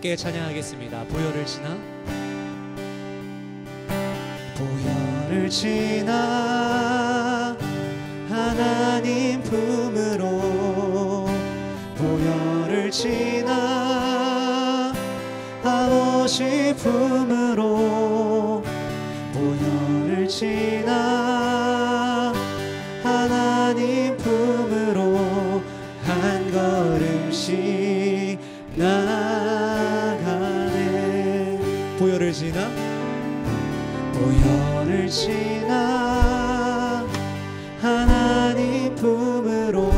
함께 찬양하겠습니다. 보혈을 지나 보혈을 지나 하나님 품으로 보혈을 지나 아버지 품으로 보혈을 지나 하나님 품으로 한 걸음씩 나가네. 보혈을 지나 보혈을 지나 하나님 품으로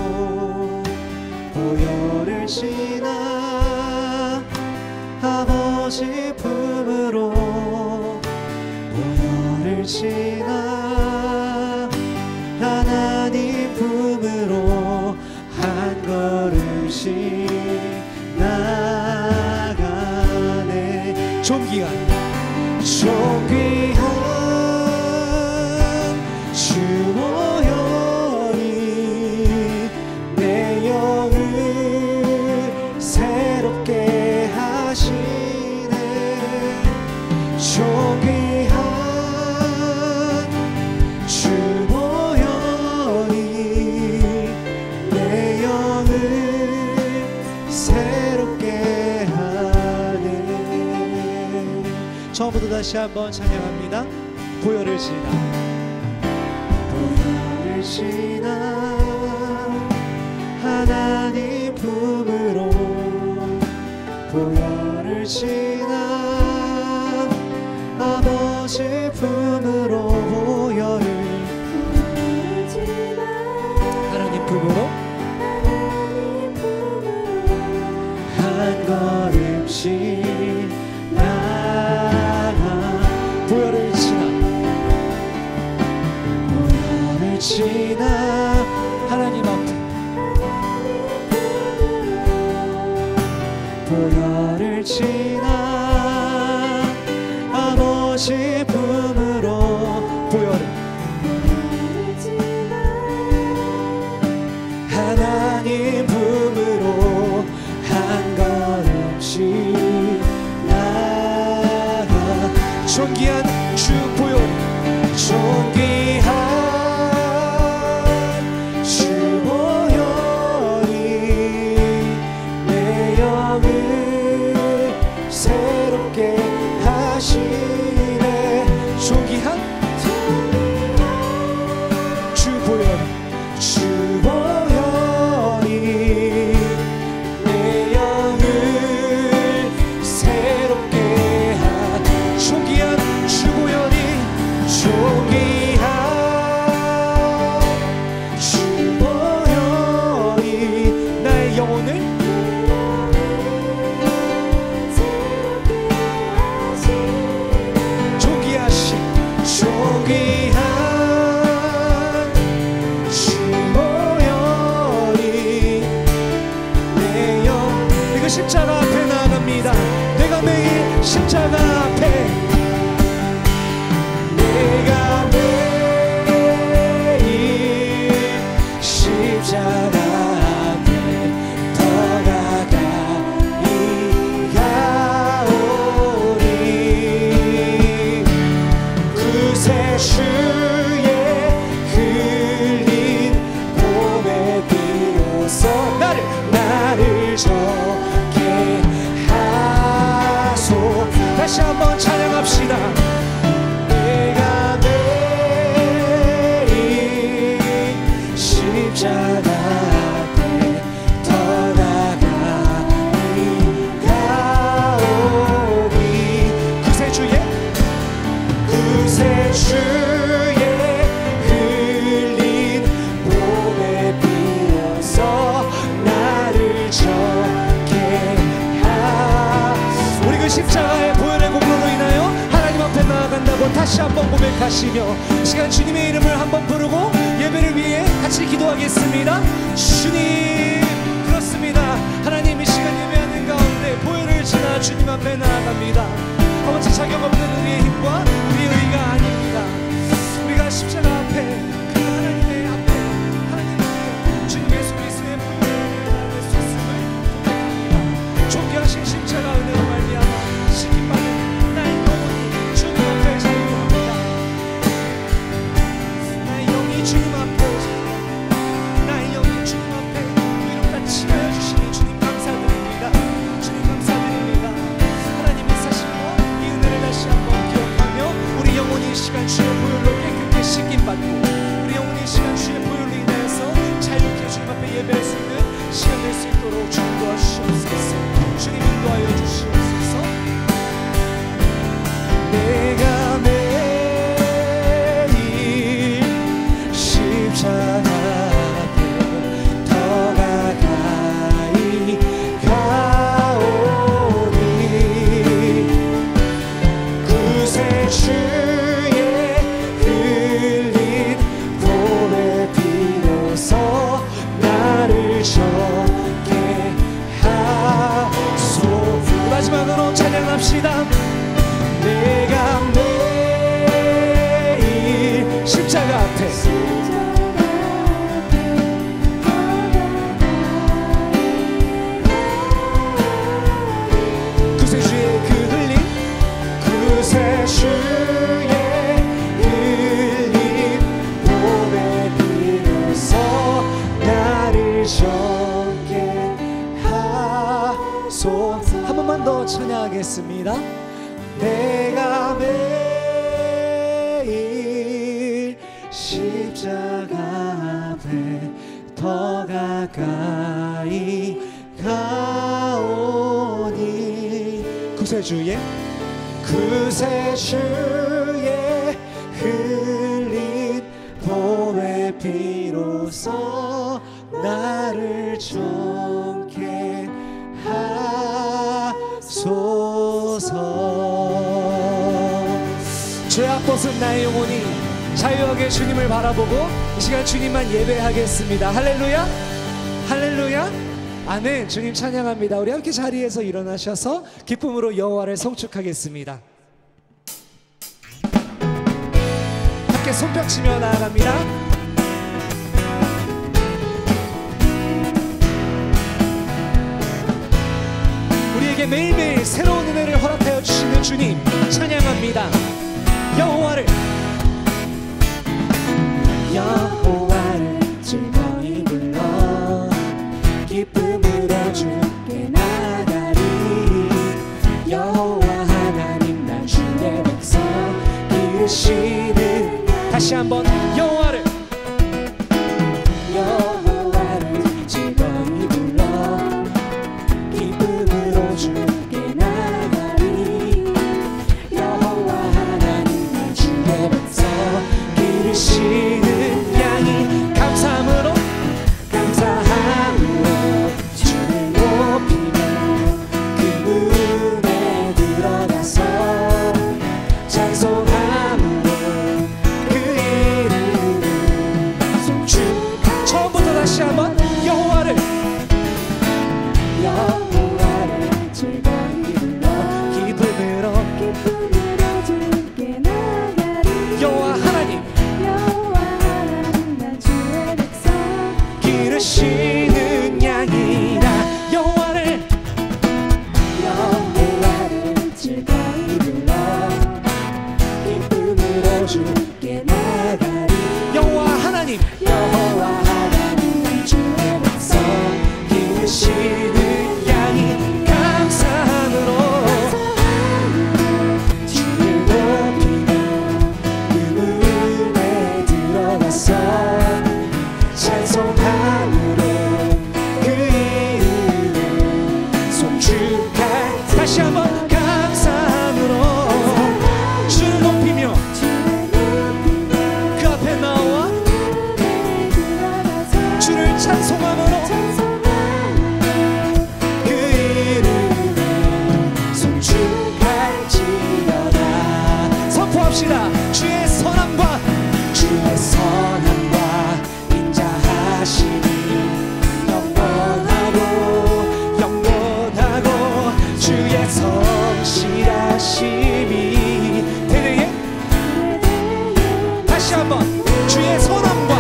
보혈을 지나 아버지 품으로 보혈을 지나 하나님 품으로 한 걸음씩 나가네. 존귀한 존귀한 주 보혈이 내 영을 새롭게 하시네. 존귀한 주 보혈이 내 영을 새롭게 하네. 처음부터 다시 한번 찬양합니다. 보혈을 지나 보혈을 지나 하나님 품으로 보혈을 지나 아버지 품으로 보혈을 지나 하나님 품으로 한 걸음씩 나가. 보혈을 지나 보혈을 지나 하나님 앞에 보혈을 지나 아버지 품으로 보혈을 하나님 품으로 한 걸음씩 나가. 존귀한 주 보혈 존귀한 주 보혈이 내 영을 새롭게 하시네. 존귀한 주 보혈 주 보혈이 내 영을 새롭게 한 존귀한 주 보혈이 존귀한 주 보혈이 나의 영혼을 존귀하신 존귀한 주 보혈이 내 영. 내가 십자가 앞에 나아갑니다. 내가 매일 십자가 앞에 내가 매일 십자가 앞에 더 가까이 가오리. 그새 주의 흘린 몸에 비로소 나를 적게 하소. 다시 한번 찬양합시다. 내가 매일 십자가 앞에 더 가까이 가오니. 그새 주의 흘린 몸에 비어서 나를 적게 하소. 우리 그 십자가의 보혈의 공로로 인하여 하나님 앞에 나아간다고 다시 한번 고백하시며 시간 주님의 이름을 한번 부르고 예배를 위해 같이 기도하겠습니다. 주님, 그렇습니다. 하나님 이 시간 예배하는 가운데 보혈을 지나 주님 앞에 나아갑니다. 아버지, 자격 없는 우리의 힘과 우리의 의가 아닙니다. 우리가 십자가 앞에 그 하나님의 앞에 하나님 앞에 주님 예수 그리스도의 보혈을 나눌 수 있음을 고백합니다. 존귀하신 십자가 은혜로 말씀 그새 주의 흘린 보배 비로소 나를 정케 하소. 마지막으로 찬양합시다. 내가 매일 십자가 앞에 그새 주의 그새 주의 흘린 보배 비로소 나를 정케 하소. 한 번만 더 찬양하겠습니다. 내가 매일 십자가 앞에 더 가까이 가오니 그새 주의 흘린 보배 비로소 나를 정케 하소서. 죄악 벗은 나의 영혼이 자유하게 주님을 바라보고 이 시간 주님만 예배하겠습니다. 할렐루야, 할렐루야, 아멘. 주님 찬양합니다. 우리 함께 자리에서 일어나셔서 기쁨으로 여호와를 송축하겠습니다. 함께 손뼉치며 나아갑니다. 우리에게 매일매일 새로운 은혜를 허락하여 주시는 주님 찬양합니다. 여호와를 즐거이 불러 기쁨으로 주께 나가리. 여호와 하나님 난 주의 백성 기르시는. 다시 한번 여호와를 즐거이 불러 기쁨으로 주께 나가리. 여호와 하나님 난 주의 백성 기르시는. 양이 감사함으로 주를 높이며 그 문에 들어가서 찬송함으로 그 이름을 송축하. 처음부터 다시 한번 여호와를 즐거이 불러 기쁨으로 주께 나가리. 여호와 하나님 난 주의 백성 기르시는 양이라. 여호와를 즐거이 불러 기쁨으로 주께 나가리. 여호와 하나님 난 주의 백성 기르시는 양이 감사함으로 주를 높이며 그 문에 들어가서 찬송함으로 그 이름을 송축할. 다시 한번 감사함으로 주를 높이며 그 앞에 나와 주를 찬송함으로 그 이름을 송축할지어다. 선포합시다. 주의 선함과 인자하심이 영원하고 주의 성실하심이 대대에. 다시 한번 주의 선함과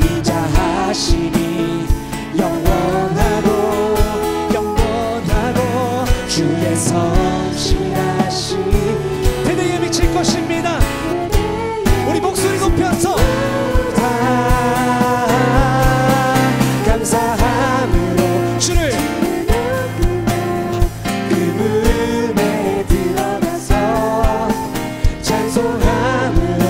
인자하심이 영원하고 주의 성실하심 대대에 미칠 것입니다. 우리 목소리 높여서 감사함으로 주를 그 문에 들어가서 찬송함으로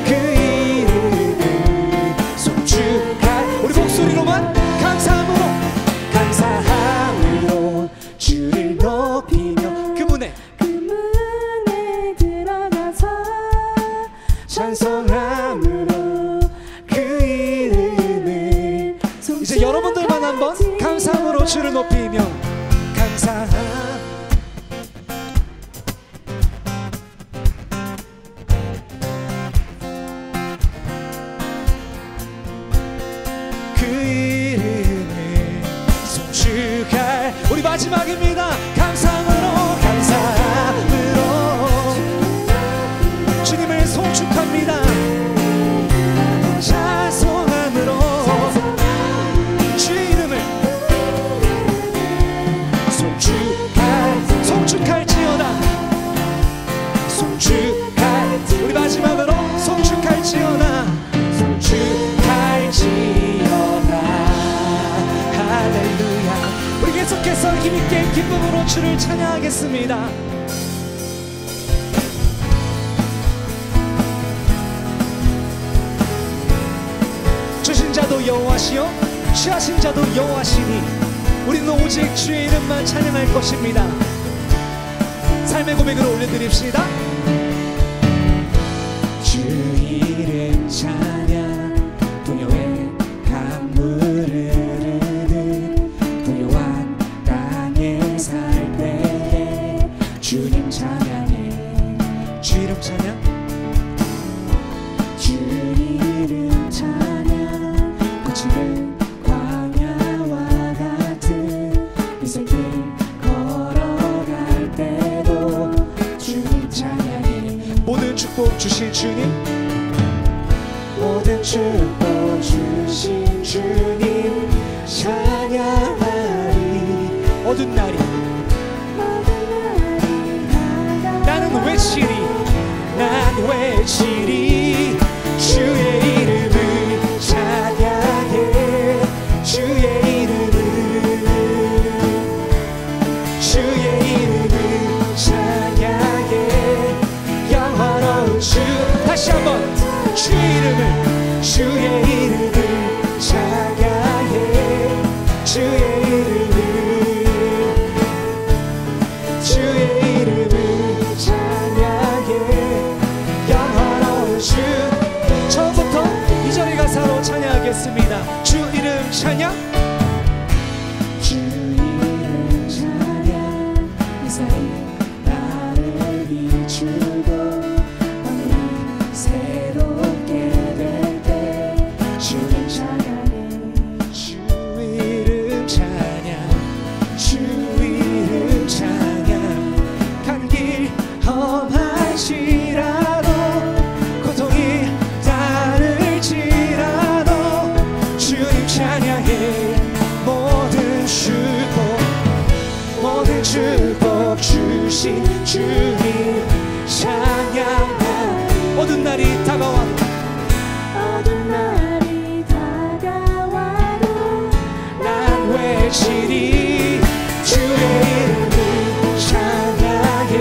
그 이름을 송축할. 우리 목소리로만 감사함으로 주를 높이며 그 문에 들어가서 찬송함으로 그 이름을. 이제 여러분들만 한번 감사함으로 주를 높이며 힘있게 기쁨으로 주를 찬양하겠습니다. 주신 자도 여호와시요 취하신 자도 여호와시니 우리는 오직 주의 이름만 찬양할 것입니다. 삶의 고백으로 올려드립시다. 주 이름 찬양 동요의 강물을 흐르듯 부요한 땅에 살 때에 주님 찬양해. 주 이름 찬양, 주 이름 찬양 거칠은 광야와 같은 이슬길 걸어갈 때도 주님 찬양해. 모든 축복 주신 주님, 모든 축복 주신 주님 찬양하리. 어두운 날이 나는 외치리, 난 외치리. 주의 이름을 찬양해. 주의 이름을, 주의 이름을 찬양해. 영원한 주. 다시 한번 주의 이름을, 주의 이름을 찬양해. 주의 이름을, 주의 이름을 찬양해. 영원한 주. 처음부터 2절의 가사로 찬양하겠습니다. 주 이름 찬양, 주 이름 찬양. 이사이 나를 비추고 하늘이 새롭게 될 때 주님 찬양해. 주 이름 찬양, 주 이름 찬양. 간 길 험할지라도 고통이 따를지라도 주님 찬양해. 모든 축복, 모든 축복 주신 주님 찬양하. 어두운 날이 다가와도, 어두운 날이 다가와도 난 외치리. 주의 이름을 찬양해.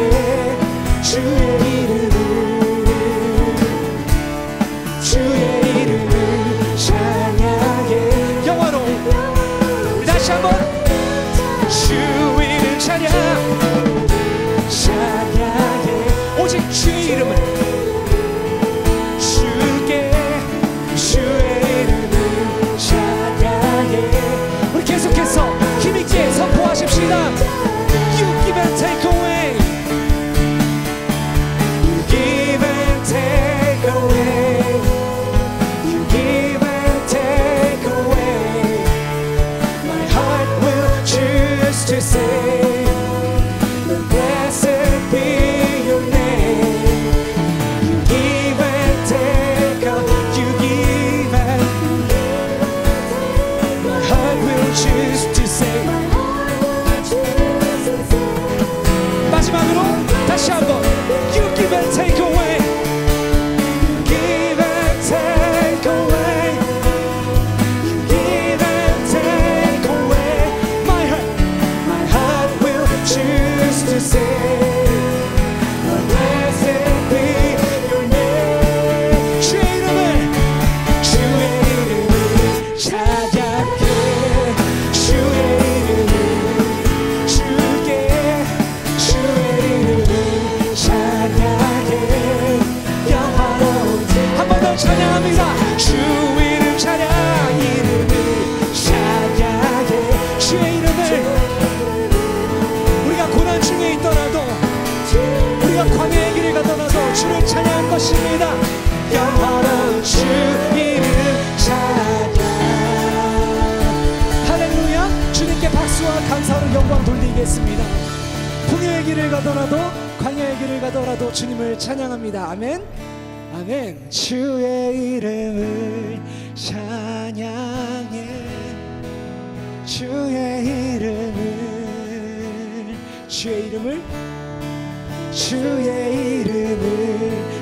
주의 이름을, 주의 이름을 찬양해. 영원한. 우리 다시 한번 주 이름 찬양, 찬양해. 오직 주의 이름을, 주께 주의 이름을 찬양해. 우리 계속해서 힘있게 선포하십시다. You give and take away, you give and take away, you give and take away. My heart will choose to say, blessed be your name. You give and take away, you give and, my heart will choose to say. 마지막으로 다시 한번 You give and take away, You give and take away, You give and take away. My heart will choose to say, blessed be your name. 주의 이름을, 주의 이름을 찬양해. 주의 이름을, 주께 주의 이름을 찬양해. 영원한. 한 번 더 찬양합니다. 주 이름 찬양, 이름을 찬양해. 주의 이름을. 우리가 고난 중에 있더라도, 우리가 광야의 길을 가더라도 주를 찬양할 것입니다. 영원한 주 이름 찬양. 할렐루야. 주님께 박수와 감사로 영광 돌리겠습니다. 풍요의 길을 가더라도, 광야의 길을 가더라도 주님을 찬양합니다. 아멘. 아멘. 주의 이름을 찬양해. 주의 이름을, 주의 이름을, 주의 이름을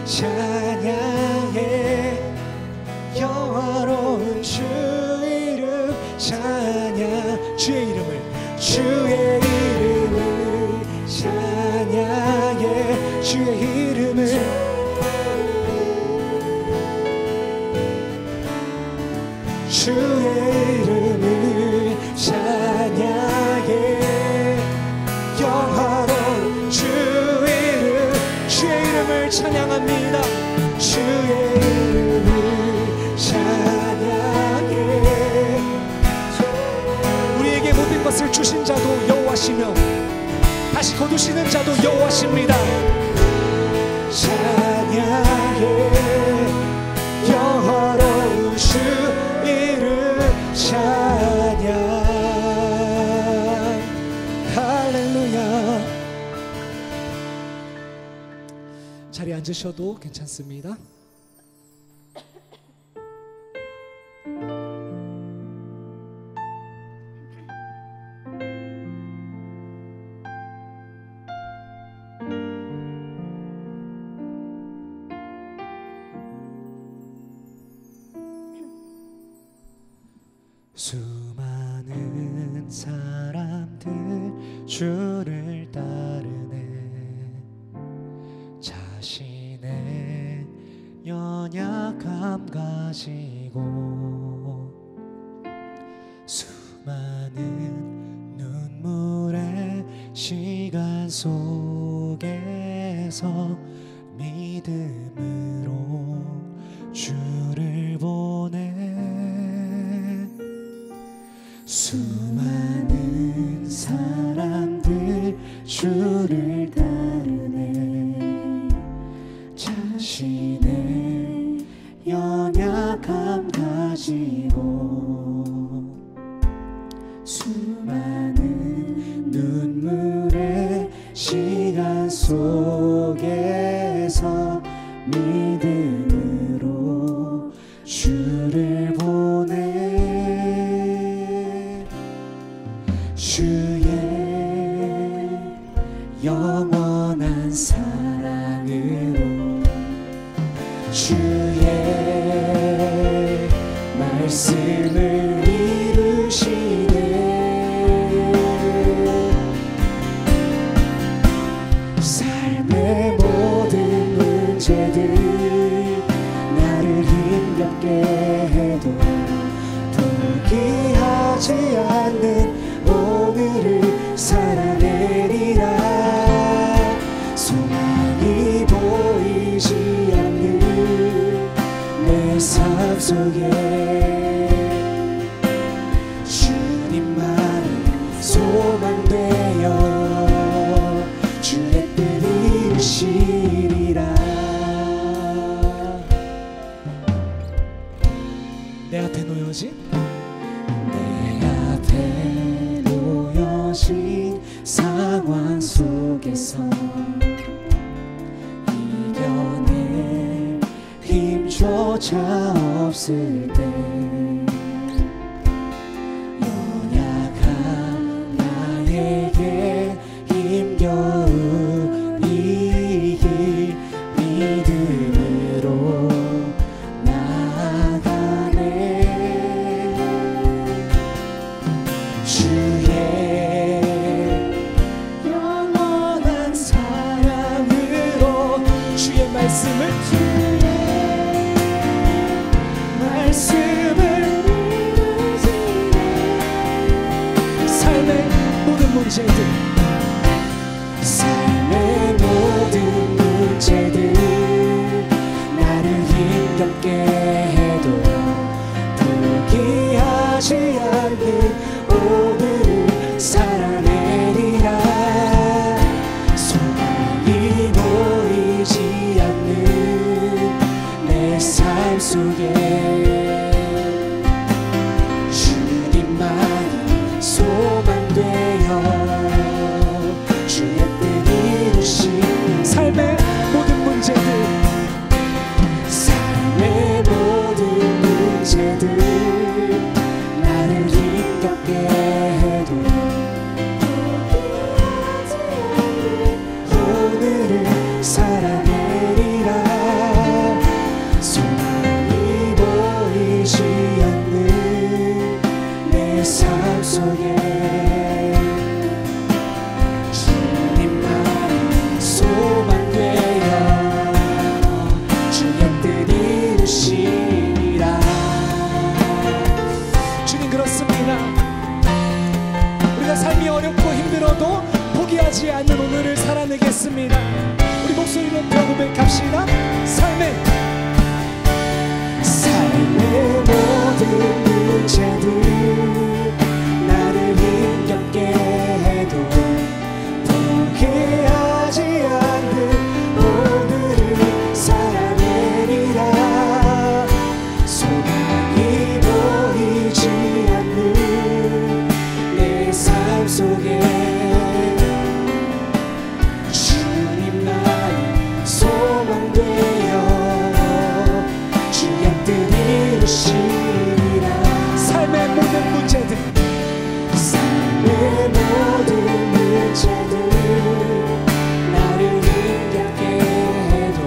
찬양해. 영화로운 주 이름 찬양. 주의 이름을, 주의 이름 찬양해 주의 이름을 주의 이름을 찬양해 영화로운 주의 이름을 찬양합니다. 주의 이름을 찬양해 우리에게 모든 것을 주신 자도 여호와시며 다시 거두시는 자도 여호와십니다. 찬양해 영화로운 주 이름 찬양 할렐루야. 자리에 앉으셔도 괜찮습니다. 수많은 사람들 주를 따르네 자신의 연약함 가지고 수많은 눈물의 시간 속에서 믿음으로 주를 보내 수많은 사람들 주를 따르네 자신의 연약함 가지고 수많은 눈물의 시간 속에서 믿음으로 주를 보내 주의 영원한 사랑으로 주의 말씀을 이루시네 삶의 모든 문제들 나를 힘겹게 해도 포기하지 않는 오늘을 살아내리라 소망이 보이지 않는 내 삶 속에 주님만이 소망되어 주의 뜻 이루시리라 내 앞에 놓여진 상황 속에서 이겨낼 힘조차 없을 때 연약한 나에게 힘겨운 이 길 믿음으로 나아가네 주의 삶의 모든 문제들 나를 힘겹게 해도 포기하지 않는 오늘을 살아내리라 소망이 보이지 않는 내 삶 속에 주님만이 소망되어 삶의 모든 문제들 삶의 목소리 높여 고백합시다. 삶의 모든 문제들 나를 힘겹게 해도 포기하지 않는 오늘을 살아내리라. 소망이 보이지 않는 내 삶 속에 주님만 소망되어 주의 뜻 이루시리라. 삶의 모든 문제들 나를 힘겹게 해도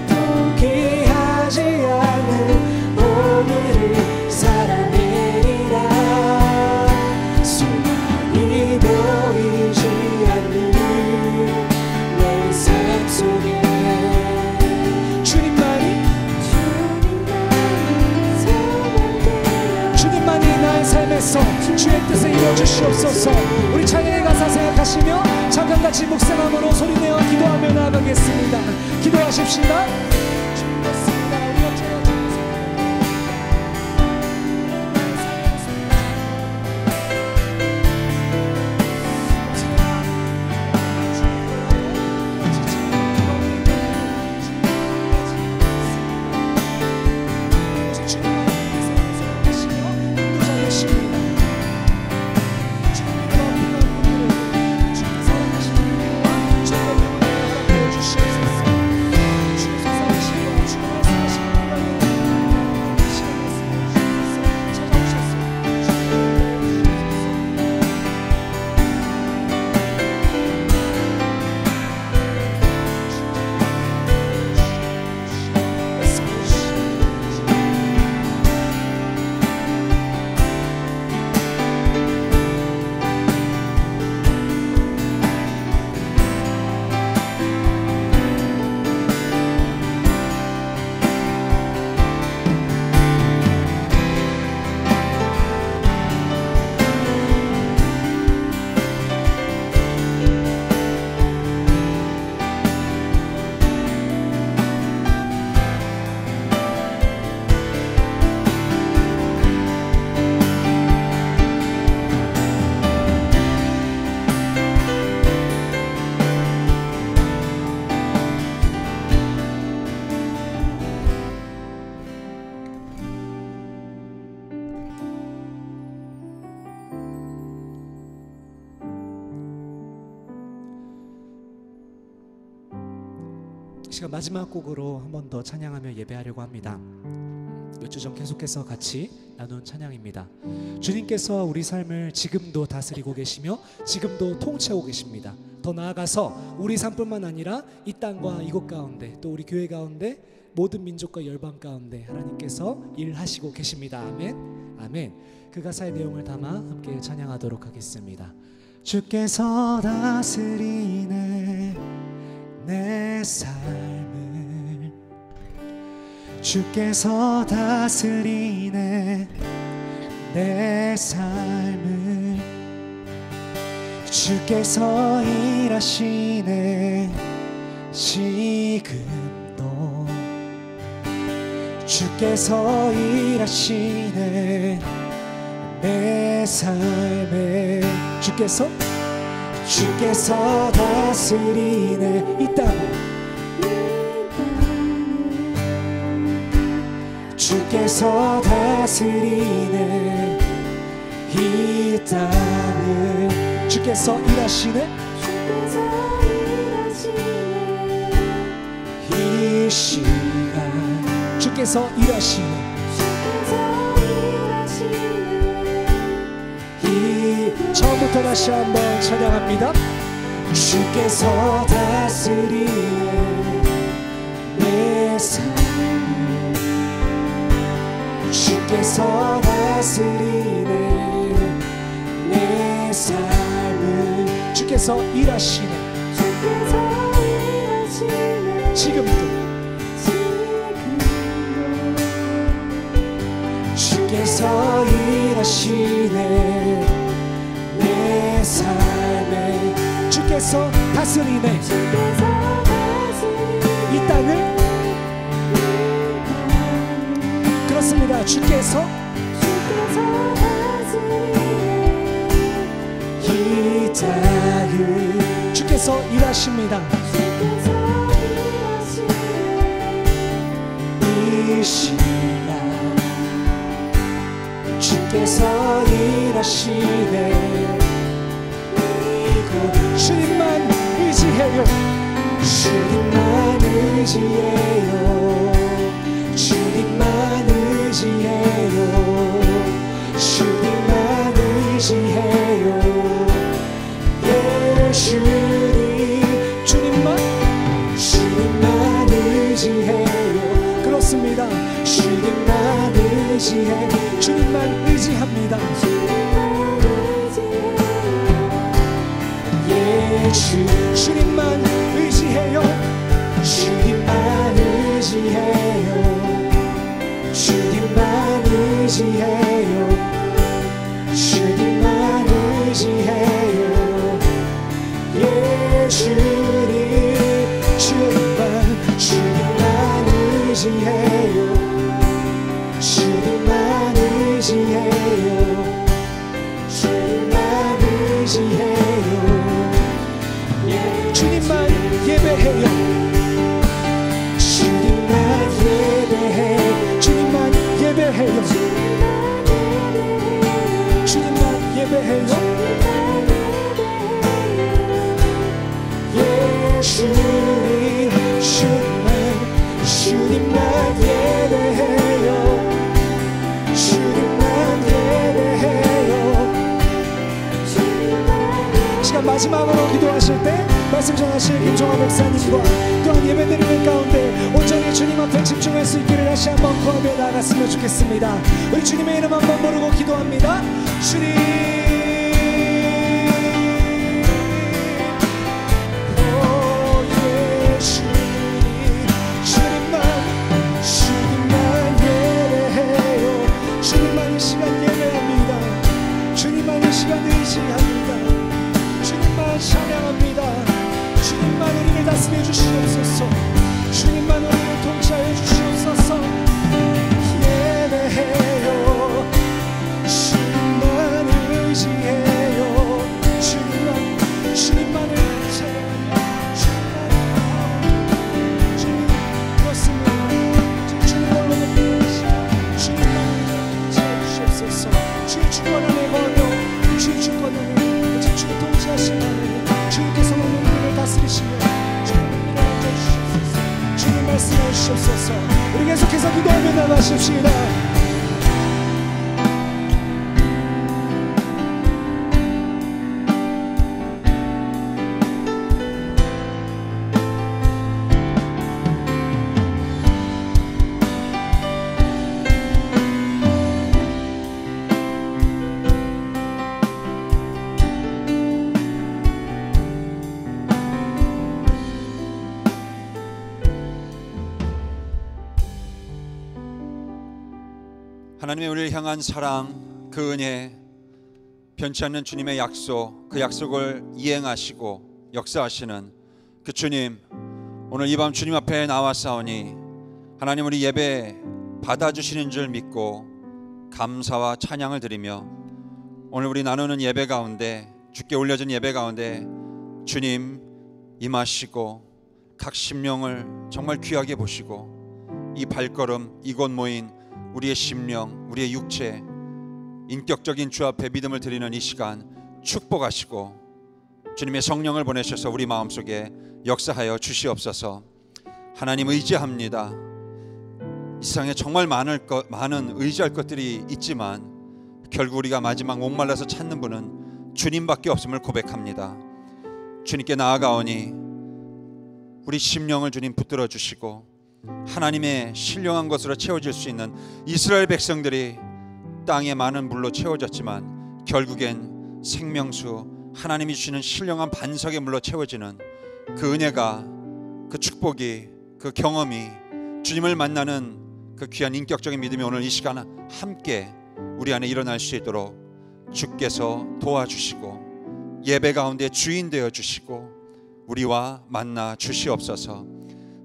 포기하지 않는 오늘을 살아내리라. 소망이 보이지 않는 내 삶 속에 주님만이 나의 삶에서 주의 뜻을 이루어주시옵소서. 우리 찬양의 가사 생각하시며 잠깐 같이 묵상함으로 소리내어 기도하며 나아가겠습니다. 기도하십시다. 시간 마지막 곡으로 한 번 더 찬양하며 예배하려고 합니다. 몇 주 전 계속해서 같이 나눈 찬양입니다. 주님께서 우리 삶을 지금도 다스리고 계시며 지금도 통치하고 계십니다. 더 나아가서 우리 삶뿐만 아니라 이 땅과 이곳 가운데 또 우리 교회 가운데 모든 민족과 열방 가운데 하나님께서 일하시고 계십니다. 아멘. 아멘. 그 가사의 내용을 담아 함께 찬양하도록 하겠습니다. 주께서 다스리네 내 삶을, 주께서 다스리네 내 삶을, 주께서 일하시네 지금도, 주께서 일하시네 내 삶에, 주께서 다스리네 이 땅을, 주께서 다스리네 이 땅을, 주께서 일하시네 이 시간, 주께서 일하시네 처음부터 다시 한번 찬양합니다. 주께서 다스리네 내 삶을, 주께서 다스리네 내 삶을, 주께서 일하시네 지금도, 주께서 일하시네 내 삶에, 주께서 다스리네 주께서 다스리네 이 땅을 주께서 일하십니다. 이 시간 주께서 일하시네. 주님만 의지해요. 주님만 의지해요. 주님만 의지해요. 주님만 의지해요. 예수님 주님만 의지해요. 그렇습니다. 주님만 의지해. 주님만 의지합니다. 주님만 의지해요. 주님만 의지해요. 주님만 의지해요. 주님만 의지해요. 예수님 주님만 의지해요. 주님만 의지해요. 주님만 의지해요. 주님만 예배해요. 주님만 예배해. 주님만 예배해요. 주님만 예배해요. 예수님 주님만 예배해요. 주님만 예배해요. 시간 마지막으로 기도하실 때 말씀 전하실 김종화 목사님과 또한 예배드리는 가운데 온전히 주님 앞에 집중할 수 있기를 다시 한번 구하며 나아갔으면 좋겠습니다. 우리 주님의 이름 한번 부르고 기도합니다. 주님 예수님 주님만 예배해요. 주님만 이 시간 예배합니다. 주님만 이 시간 의지합니다. 주님만 찬양합니다. 주님만 우리를 다스려 주시옵소서. 주님만 우리를 통치하여 주시옵소서. 예배해요. 주님만 의지해요. 주님만을 찬양하며 주님 그렇습니다. 주님 홀로 주님만 우리를 통치하여 주시옵소서. 주의 주권 안에 거하며 주의 주권 안에 주의 통치하신 안에 주님께서 우리를 다스리시며 주님을 앉아주시옵소서. 주님 말씀해 주시옵소서. 우리 계속해서 기도하며 나가십시다. 하나님의 우리를 향한 사랑, 그 은혜, 변치 않는 주님의 약속, 그 약속을 이행하시고 역사하시는 그 주님, 오늘 이 밤 주님 앞에 나와싸우니 하나님 우리 예배 받아주시는 줄 믿고 감사와 찬양을 드리며 오늘 우리 나누는 예배 가운데, 주께 올려진 예배 가운데 주님 임하시고 각 심령을 정말 귀하게 보시고 이 발걸음, 이곳 모인 우리의 심령, 우리의 육체, 인격적인 주 앞에 믿음을 드리는 이 시간 축복하시고 주님의 성령을 보내셔서 우리 마음속에 역사하여 주시옵소서. 하나님 의지합니다. 이 세상에 정말 많은 의지할 것들이 있지만 결국 우리가 마지막 목말라서 찾는 분은 주님밖에 없음을 고백합니다. 주님께 나아가오니 우리 심령을 주님 붙들어 주시고 하나님의 신령한 것으로 채워질 수 있는 이스라엘 백성들이 땅에 많은 물로 채워졌지만 결국엔 생명수, 하나님이 주시는 신령한 반석의 물로 채워지는 그 은혜가, 그 축복이, 그 경험이, 주님을 만나는 그 귀한 인격적인 믿음이 오늘 이 시간 함께 우리 안에 일어날 수 있도록 주께서 도와주시고 예배 가운데 주인 되어 주시고 우리와 만나 주시옵소서.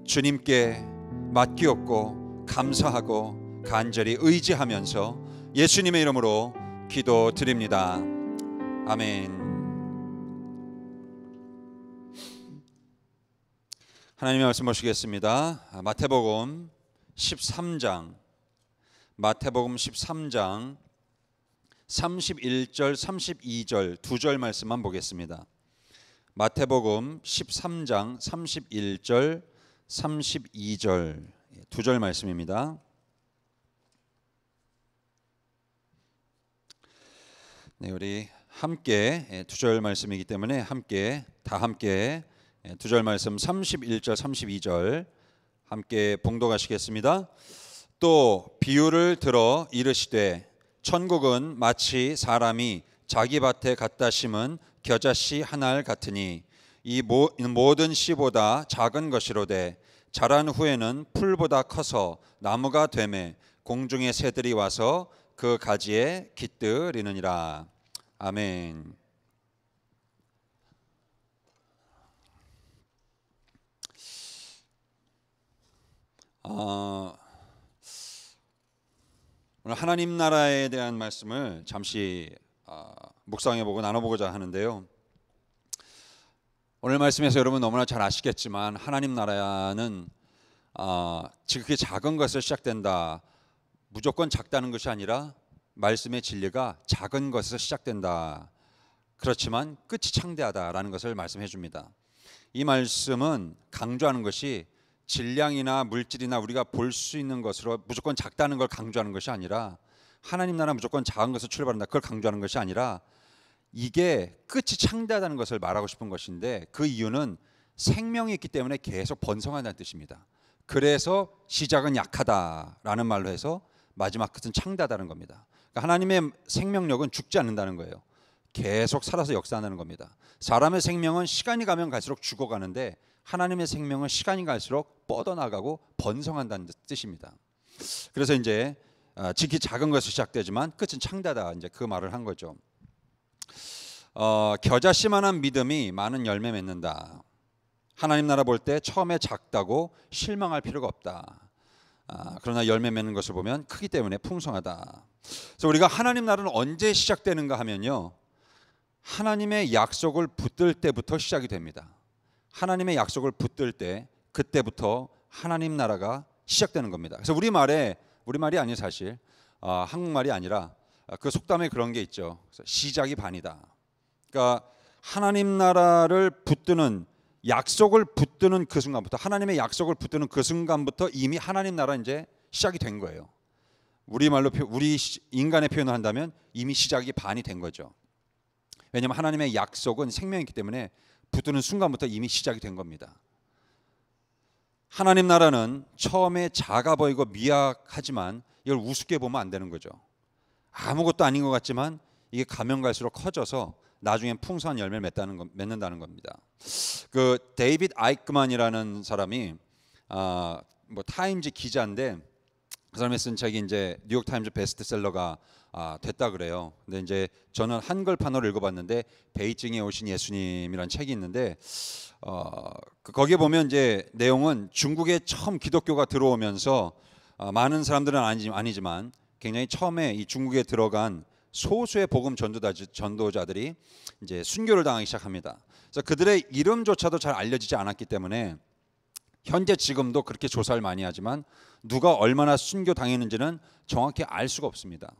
주님께 맡기옵고 감사하고 간절히 의지하면서 예수님의 이름으로 기도드립니다. 아멘. 하나님의 말씀 보시겠습니다. 마태복음 13장 31절 32절 두 절 말씀만 보겠습니다. 마태복음 13장 31절 32절 두 절 말씀입니다. 네, 우리 함께 두 절 말씀이기 때문에 다 함께 두 절 말씀 31절 32절 함께 봉독하시겠습니다. 또 비유를 들어 이르시되 천국은 마치 사람이 자기 밭에 갖다 심은 겨자씨 하나를 같으니 이 모든 씨보다 작은 것이로되 자란 후에는 풀보다 커서 나무가 되매 공중의 새들이 와서 그 가지에 깃들이느니라. 아멘. 오늘 하나님 나라에 대한 말씀을 잠시 묵상해보고 나눠보고자 하는데요. 오늘 말씀에서 여러분 너무나 잘 아시겠지만 하나님 나라는 지극히 작은 것을 시작된다. 무조건 작다는 것이 아니라 말씀의 진리가 작은 것에서 시작된다. 그렇지만 끝이 창대하다라는 것을 말씀해 줍니다. 이 말씀은 강조하는 것이 질량이나 물질이나 우리가 볼 수 있는 것으로 무조건 작다는 걸 강조하는 것이 아니라 하나님 나라 무조건 작은 것을 출발한다. 그걸 강조하는 것이 아니라 이게 끝이 창대하다는 것을 말하고 싶은 것인데 그 이유는 생명이 있기 때문에 계속 번성한다는 뜻입니다. 그래서 시작은 약하다라는 말로 해서 마지막 끝은 창대하다는 겁니다. 그러니까 하나님의 생명력은 죽지 않는다는 거예요. 계속 살아서 역사하는 겁니다. 사람의 생명은 시간이 가면 갈수록 죽어가는데 하나님의 생명은 시간이 갈수록 뻗어나가고 번성한다는 뜻입니다. 그래서 이제 지극히 작은 것에서 시작되지만 끝은 창대하다, 이제 그 말을 한 거죠. 겨자씨만한 믿음이 많은 열매 맺는다. 하나님 나라 볼 때 처음에 작다고 실망할 필요가 없다. 그러나 열매 맺는 것을 보면 크기 때문에 풍성하다. 그래서 우리가 하나님 나라는 언제 시작되는가 하면요, 하나님의 약속을 붙들 때부터 시작이 됩니다. 하나님의 약속을 붙들 때 그때부터 하나님 나라가 시작되는 겁니다. 그래서 우리말이 아니에요. 사실 한국말이 아니라 그 속담에 그런 게 있죠. 시작이 반이다. 그러니까 하나님 나라를 붙드는, 약속을 붙드는 그 순간부터, 하나님의 약속을 붙드는 그 순간부터 이미 하나님 나라 이제 시작이 된 거예요. 우리 인간의 표현을 한다면 이미 시작이 반이 된 거죠. 왜냐하면 하나님의 약속은 생명이기 때문에 붙드는 순간부터 이미 시작이 된 겁니다. 하나님 나라는 처음에 작아 보이고 미약하지만 이걸 우습게 보면 안 되는 거죠. 아무것도 아닌 것 같지만 이게 가면 갈수록 커져서 나중엔 풍성한 열매를 맺는다는 겁니다. 그 데이빗 아이크만이라는 사람이 타임즈 기자인데 그 사람이 쓴 책이 이제 뉴욕 타임즈 베스트셀러가 됐다 그래요. 근데 이제 저는 한글판으로 읽어봤는데 베이징에 오신 예수님이라는 책이 있는데 거기에 보면 이제 내용은 중국에 처음 기독교가 들어오면서 많은 사람들은 아니지만 굉장히 처음에 이 중국에 들어간 소수의 복음 전도자들이 이제 순교를 당하기 시작합니다. 그래서 그들의 이름조차도 잘 알려지지 않았기 때문에 현재 지금도 그렇게 조사를 많이 하지만 누가 얼마나 순교 당했는지는 정확히 알 수가 없습니다.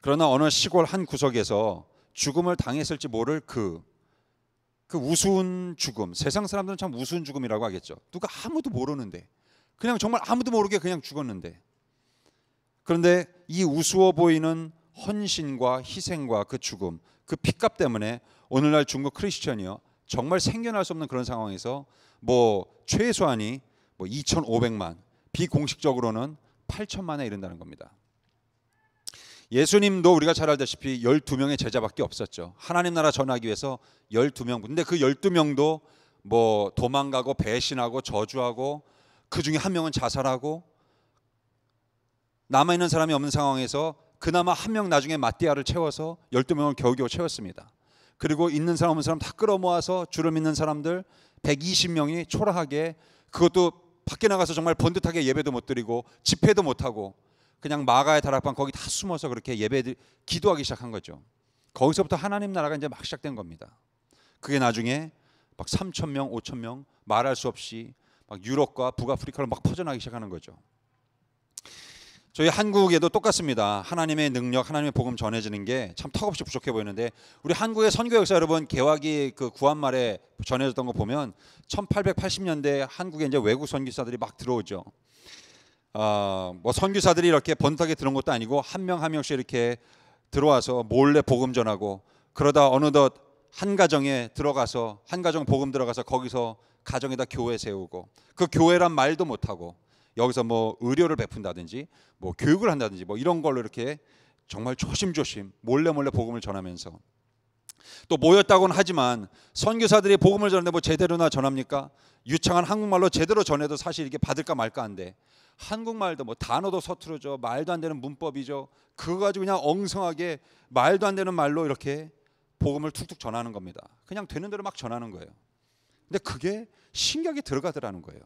그러나 어느 시골 한 구석에서 죽음을 당했을지 모를 그 우스운 죽음, 세상 사람들은 참 우스운 죽음이라고 하겠죠. 누가 아무도 모르는데, 그냥 정말 아무도 모르게 그냥 죽었는데, 그런데 이 우스워 보이는 헌신과 희생과 그 죽음, 그 피값 때문에 오늘날 중국 크리스천이요 정말 생겨날 수 없는 그런 상황에서 최소한이 2,500만, 비공식적으로는 8천만에 이른다는 겁니다. 예수님도 우리가 잘 알다시피 12명의 제자밖에 없었죠. 하나님 나라 전하기 위해서 12명. 근데 그 12명도 도망가고 배신하고 저주하고 그 중에 한 명은 자살하고 남아있는 사람이 없는 상황에서 그나마 한 명 나중에 마띠아를 채워서 12명을 겨우겨우 채웠습니다. 그리고 있는 사람 없는 사람 다 끌어모아서 주를 믿는 사람들 120명이 초라하게, 그것도 밖에 나가서 정말 번듯하게 예배도 못 드리고 집회도 못 하고 그냥 마가의 다락방 거기 다 숨어서 그렇게 기도하기 시작한 거죠. 거기서부터 하나님 나라가 이제 막 시작된 겁니다. 그게 나중에 막 3,000명, 5,000명 말할 수 없이 막 유럽과 북아프리카로 막 퍼져나가기 시작하는 거죠. 저희 한국에도 똑같습니다. 하나님의 능력, 하나님의 복음 전해지는 게 참 턱없이 부족해 보이는데 우리 한국의 선교 역사 여러분 개화기 그 구한말에 전해졌던 거 보면 1880년대 한국에 이제 외국 선교사들이 막 들어오죠. 뭐 선교사들이 이렇게 번듯하게 들어온 것도 아니고 한 명 한 명씩 이렇게 들어와서 몰래 복음 전하고 그러다 어느덧 한 가정에 들어가서 한 가정 복음 들어가서 거기서 가정에다 교회 세우고 그 교회란 말도 못하고 여기서 뭐 의료를 베푼다든지 뭐 교육을 한다든지 뭐 이런 걸로 이렇게 정말 조심조심 몰래 복음을 전하면서 또 모였다고는 하지만 선교사들이 복음을 전하는데 뭐 제대로나 전합니까? 유창한 한국말로 제대로 전해도 사실 이게 받을까 말까 한데 한국말도 뭐 단어도 서투르죠. 말도 안 되는 문법이죠. 그거 가지고 그냥 엉성하게 말도 안 되는 말로 이렇게 복음을 툭툭 전하는 겁니다. 그냥 되는 대로 막 전하는 거예요. 근데 그게 신경이 들어가더라는 거예요.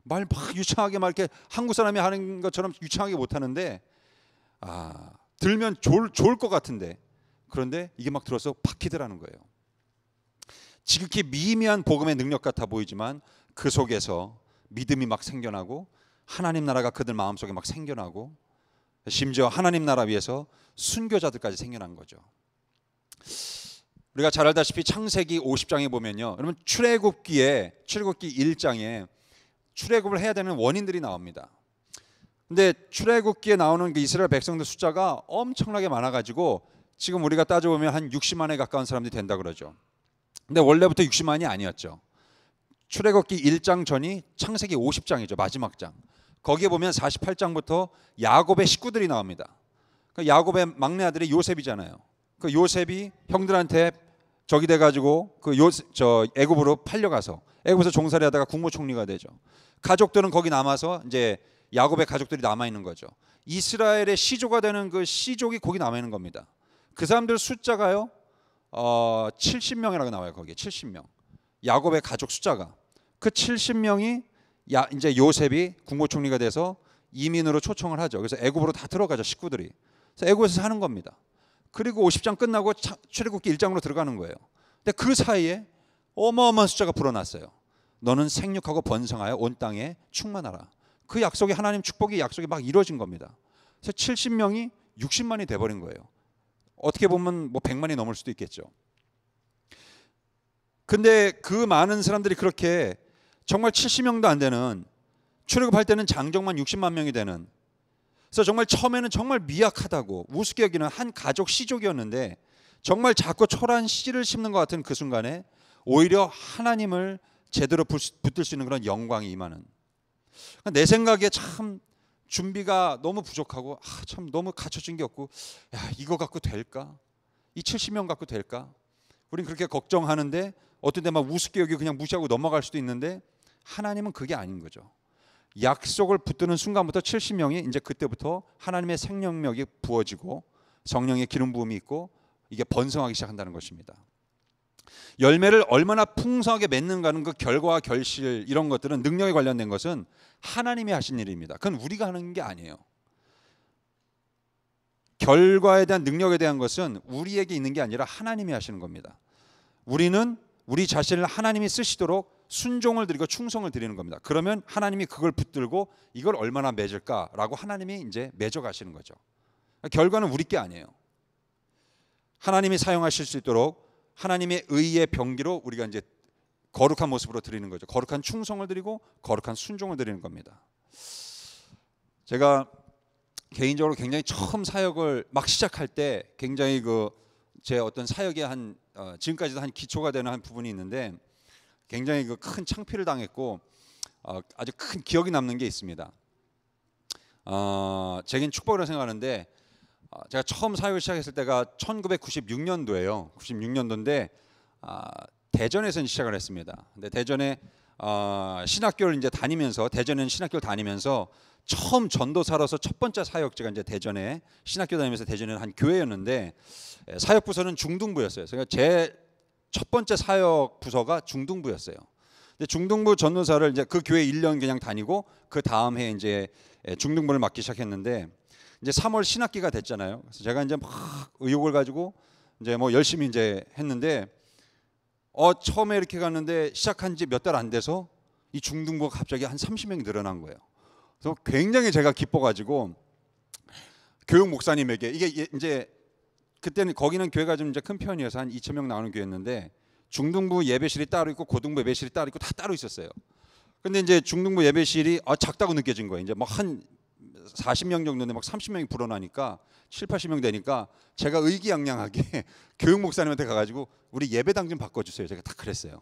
말 막 유창하게 막 이렇게 한국 사람이 하는 것처럼 유창하게 못 하는데 들면 좋을 것 같은데 그런데 이게 막 들어서 박히더라는 거예요. 지극히 미미한 복음의 능력 같아 보이지만 그 속에서 믿음이 막 생겨나고 하나님 나라가 그들 마음속에 막 생겨나고 심지어 하나님 나라 위해서 순교자들까지 생겨난 거죠. 우리가 잘 알다시피 창세기 50장에 보면요, 여러분 출애굽기 1장에 출애굽을 해야 되는 원인들이 나옵니다. 근데 출애굽기에 나오는 그 이스라엘 백성들 숫자가 엄청나게 많아가지고 지금 우리가 따져보면 한 60만에 가까운 사람들이 된다 그러죠. 근데 원래부터 60만이 아니었죠. 출애굽기 1장 전이 창세기 50장이죠. 마지막 장. 거기에 보면 48장부터 야곱의 식구들이 나옵니다. 그 야곱의 막내 아들이 요셉이잖아요. 그 요셉이 형들한테 적이 돼가지고 애굽으로 팔려가서 애굽에서 종살이 하다가 국무총리가 되죠. 가족들은 거기 남아서 이제 야곱의 가족들이 남아 있는 거죠. 이스라엘의 시조가 되는 그 시족이 거기 남아 있는 겁니다. 그 사람들 숫자가요 70명이라고 나와요. 거기에 70명. 야곱의 가족 숫자가 그 70명이 이제 요셉이 국무총리가 돼서 이민으로 초청을 하죠. 그래서 애굽으로 다 들어가죠. 식구들이. 그래서 애굽에서 사는 겁니다. 그리고 50장 끝나고 출애굽기 1장으로 들어가는 거예요. 근데 그 사이에 어마어마한 숫자가 불어났어요. 너는 생육하고 번성하여 온 땅에 충만하라. 그 약속이 하나님 축복의 약속이 막 이루어진 겁니다. 그래서 70명이 60만이 돼버린 거예요. 어떻게 보면 뭐 100만이 넘을 수도 있겠죠. 근데 그 많은 사람들이 그렇게 정말 70명도 안 되는 출애굽할 때는 장정만 60만 명이 되는 그래서 정말 처음에는 정말 미약하다고 우습게 여기는 한 가족 시족이었는데 정말 작고 초라한 씨를 심는 것 같은 그 순간에 오히려 하나님을 제대로 붙들 수 있는 그런 영광이 임하는 내 생각에 참 준비가 너무 부족하고 참 너무 갖춰진 게 없고 이거 갖고 될까? 이 70명 갖고 될까? 우린 그렇게 걱정하는데 어떤 데 막 우습게 여기고 그냥 무시하고 넘어갈 수도 있는데 하나님은 그게 아닌 거죠. 약속을 붙드는 순간부터 70명이 이제 그때부터 하나님의 생명력이 부어지고 성령의 기름 부음이 있고 이게 번성하기 시작한다는 것입니다. 열매를 얼마나 풍성하게 맺는가는 그 결과와 결실 이런 것들은 능력에 관련된 것은 하나님이 하신 일입니다. 그건 우리가 하는 게 아니에요. 결과에 대한 능력에 대한 것은 우리에게 있는 게 아니라 하나님이 하시는 겁니다. 우리는 우리 자신을 하나님이 쓰시도록 순종을 드리고 충성을 드리는 겁니다. 그러면 하나님이 그걸 붙들고 이걸 얼마나 맺을까라고 하나님이 이제 맺어 가시는 거죠. 결과는 우리 게 아니에요. 하나님이 사용하실 수 있도록 하나님의 의의 병기로 우리가 이제 거룩한 모습으로 드리는 거죠. 거룩한 충성을 드리고 거룩한 순종을 드리는 겁니다. 제가 개인적으로 굉장히 처음 사역을 막 시작할 때 굉장히 제 어떤 사역의 지금까지도 한 기초가 되는 한 부분이 있는데 굉장히 큰 창피를 당했고 아주 큰 기억이 남는 게 있습니다. 제겐 축복이라고 생각하는데 제가 처음 사역을 시작했을 때가 1996년도예요. 96년도인데 대전에서 시작을 했습니다. 근데 대전에 신학교를 이제 다니면서 대전에 신학교를 다니면서 처음 전도사로서 첫 번째 사역지가 이제 대전에 신학교 다니면서 대전에 한 교회였는데 사역 부서는 중등부였어요. 그러니까 제 첫 번째 사역 부서가 중등부였어요. 근데 중등부 전도사를 이제 그 교회 1년 그냥 다니고 그 다음 해 이제 중등부를 맡기 시작했는데 이제 3월 신학기가 됐잖아요. 그래서 제가 이제 막 의욕을 가지고 이제 뭐 열심히 이제 했는데 처음에 이렇게 갔는데 시작한 지 몇 달 안 돼서 이 중등부가 갑자기 한 30명이 늘어난 거예요. 그래서 굉장히 제가 기뻐가지고 교육 목사님에게 이게 이제 그때는 거기는 교회가 좀 이제 큰 편이어서 한 2,000명 나오는 교회였는데 중등부 예배실이 따로 있고 고등부 예배실이 따로 있고 다 따로 있었어요. 근데 이제 중등부 예배실이 작다고 느껴진 거예요. 이제 막 한 40명 정도인데 막 30명이 불어나니까 7, 80명 되니까 제가 의기양양하게 교육 목사님한테 가가지고 우리 예배당 좀 바꿔주세요. 제가 딱 그랬어요.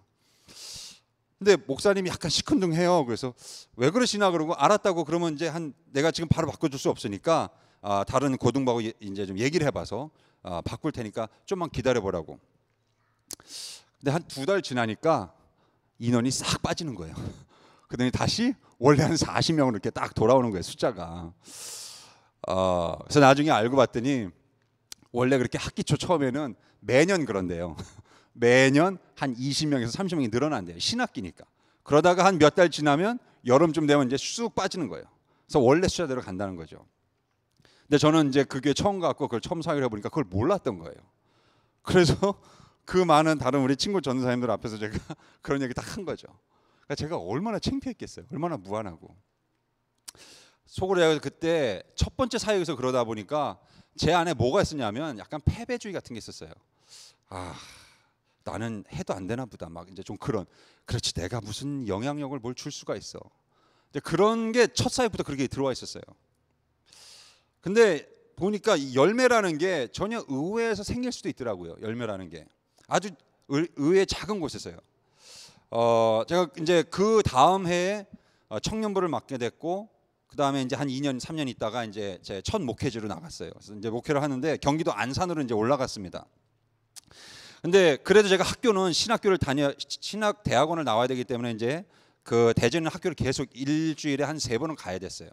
근데 목사님이 약간 시큰둥해요. 그래서 왜 그러시나 그러고 알았다고 그러면 이제 내가 지금 바로 바꿔줄 수 없으니까 다른 고등부하고 이제 좀 얘기를 해봐서 바꿀 테니까 좀만 기다려보라고. 근데 한 2달 지나니까 인원이 싹 빠지는 거예요. 그러더니 다시 원래 한 40명으로 이렇게 딱 돌아오는 거예요, 숫자가. 그래서 나중에 알고 봤더니 원래 그렇게 학기 초 처음에는 매년 그런데요. 매년 한 20명에서 30명이 늘어난대요. 신학기니까. 그러다가 한 몇 달 지나면 여름쯤 되면 이제 쑥 빠지는 거예요. 그래서 원래 숫자대로 간다는 거죠. 근데 저는 이제 그게 처음 갔고 그걸 처음 사역을 해보니까 그걸 몰랐던 거예요. 그래서 그 많은 다른 우리 친구 전도사님들 앞에서 제가 그런 얘기 딱 한 거죠. 그러니까 제가 얼마나 창피했겠어요. 얼마나 무안하고. 속으로 제가 그때 첫 번째 사역에서 그러다 보니까 제 안에 뭐가 있었냐면 약간 패배주의 같은 게 있었어요. 나는 해도 안 되나 보다. 막 이제 좀 그렇지 내가 무슨 영향력을 뭘 줄 수가 있어. 이제 그런 게 첫 사역부터 그렇게 들어와 있었어요. 근데 보니까 이 열매라는 게 전혀 의회에서 생길 수도 있더라고요. 열매라는 게 아주 의회 작은 곳에서요. 제가 이제 그 다음 해에 청년부를 맡게 됐고 그 다음에 이제 한 2년 3년 있다가 이제 제 첫 목회지로 나갔어요. 그래서 이제 목회를 하는데 경기도 안산으로 이제 올라갔습니다. 근데 그래도 제가 학교는 신학 대학원을 나와야 되기 때문에 이제 그 대전 학교를 계속 일주일에 한 3번은 가야 됐어요.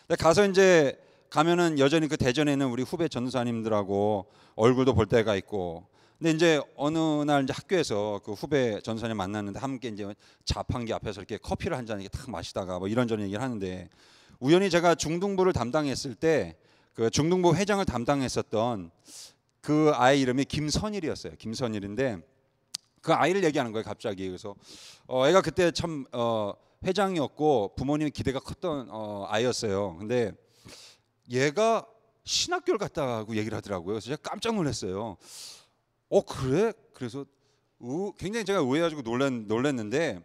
근데 가서 이제 가면은 여전히 그 대전에 있는 우리 후배 전도사님들하고 얼굴도 볼 때가 있고. 근데 이제 어느 날 이제 학교에서 그 후배 전도사님 만났는데 함께 이제 자판기 앞에서 이렇게 커피를 한 잔 이렇게 탁 마시다가 뭐 이런저런 얘기를 하는데 우연히 제가 중등부를 담당했을 때 그 중등부 회장을 담당했었던 그 아이 이름이 김선일이었어요. 김선일인데 그 아이를 얘기하는 거예요, 갑자기. 그래서 애가 그때 참 회장이었고 부모님의 기대가 컸던 아이였어요. 근데 얘가 신학교를 갔다고 얘기를 하더라고요. 그래서 제가 깜짝 놀랐어요. 그래? 그래서 굉장히 제가 의아해가지고 놀랐는데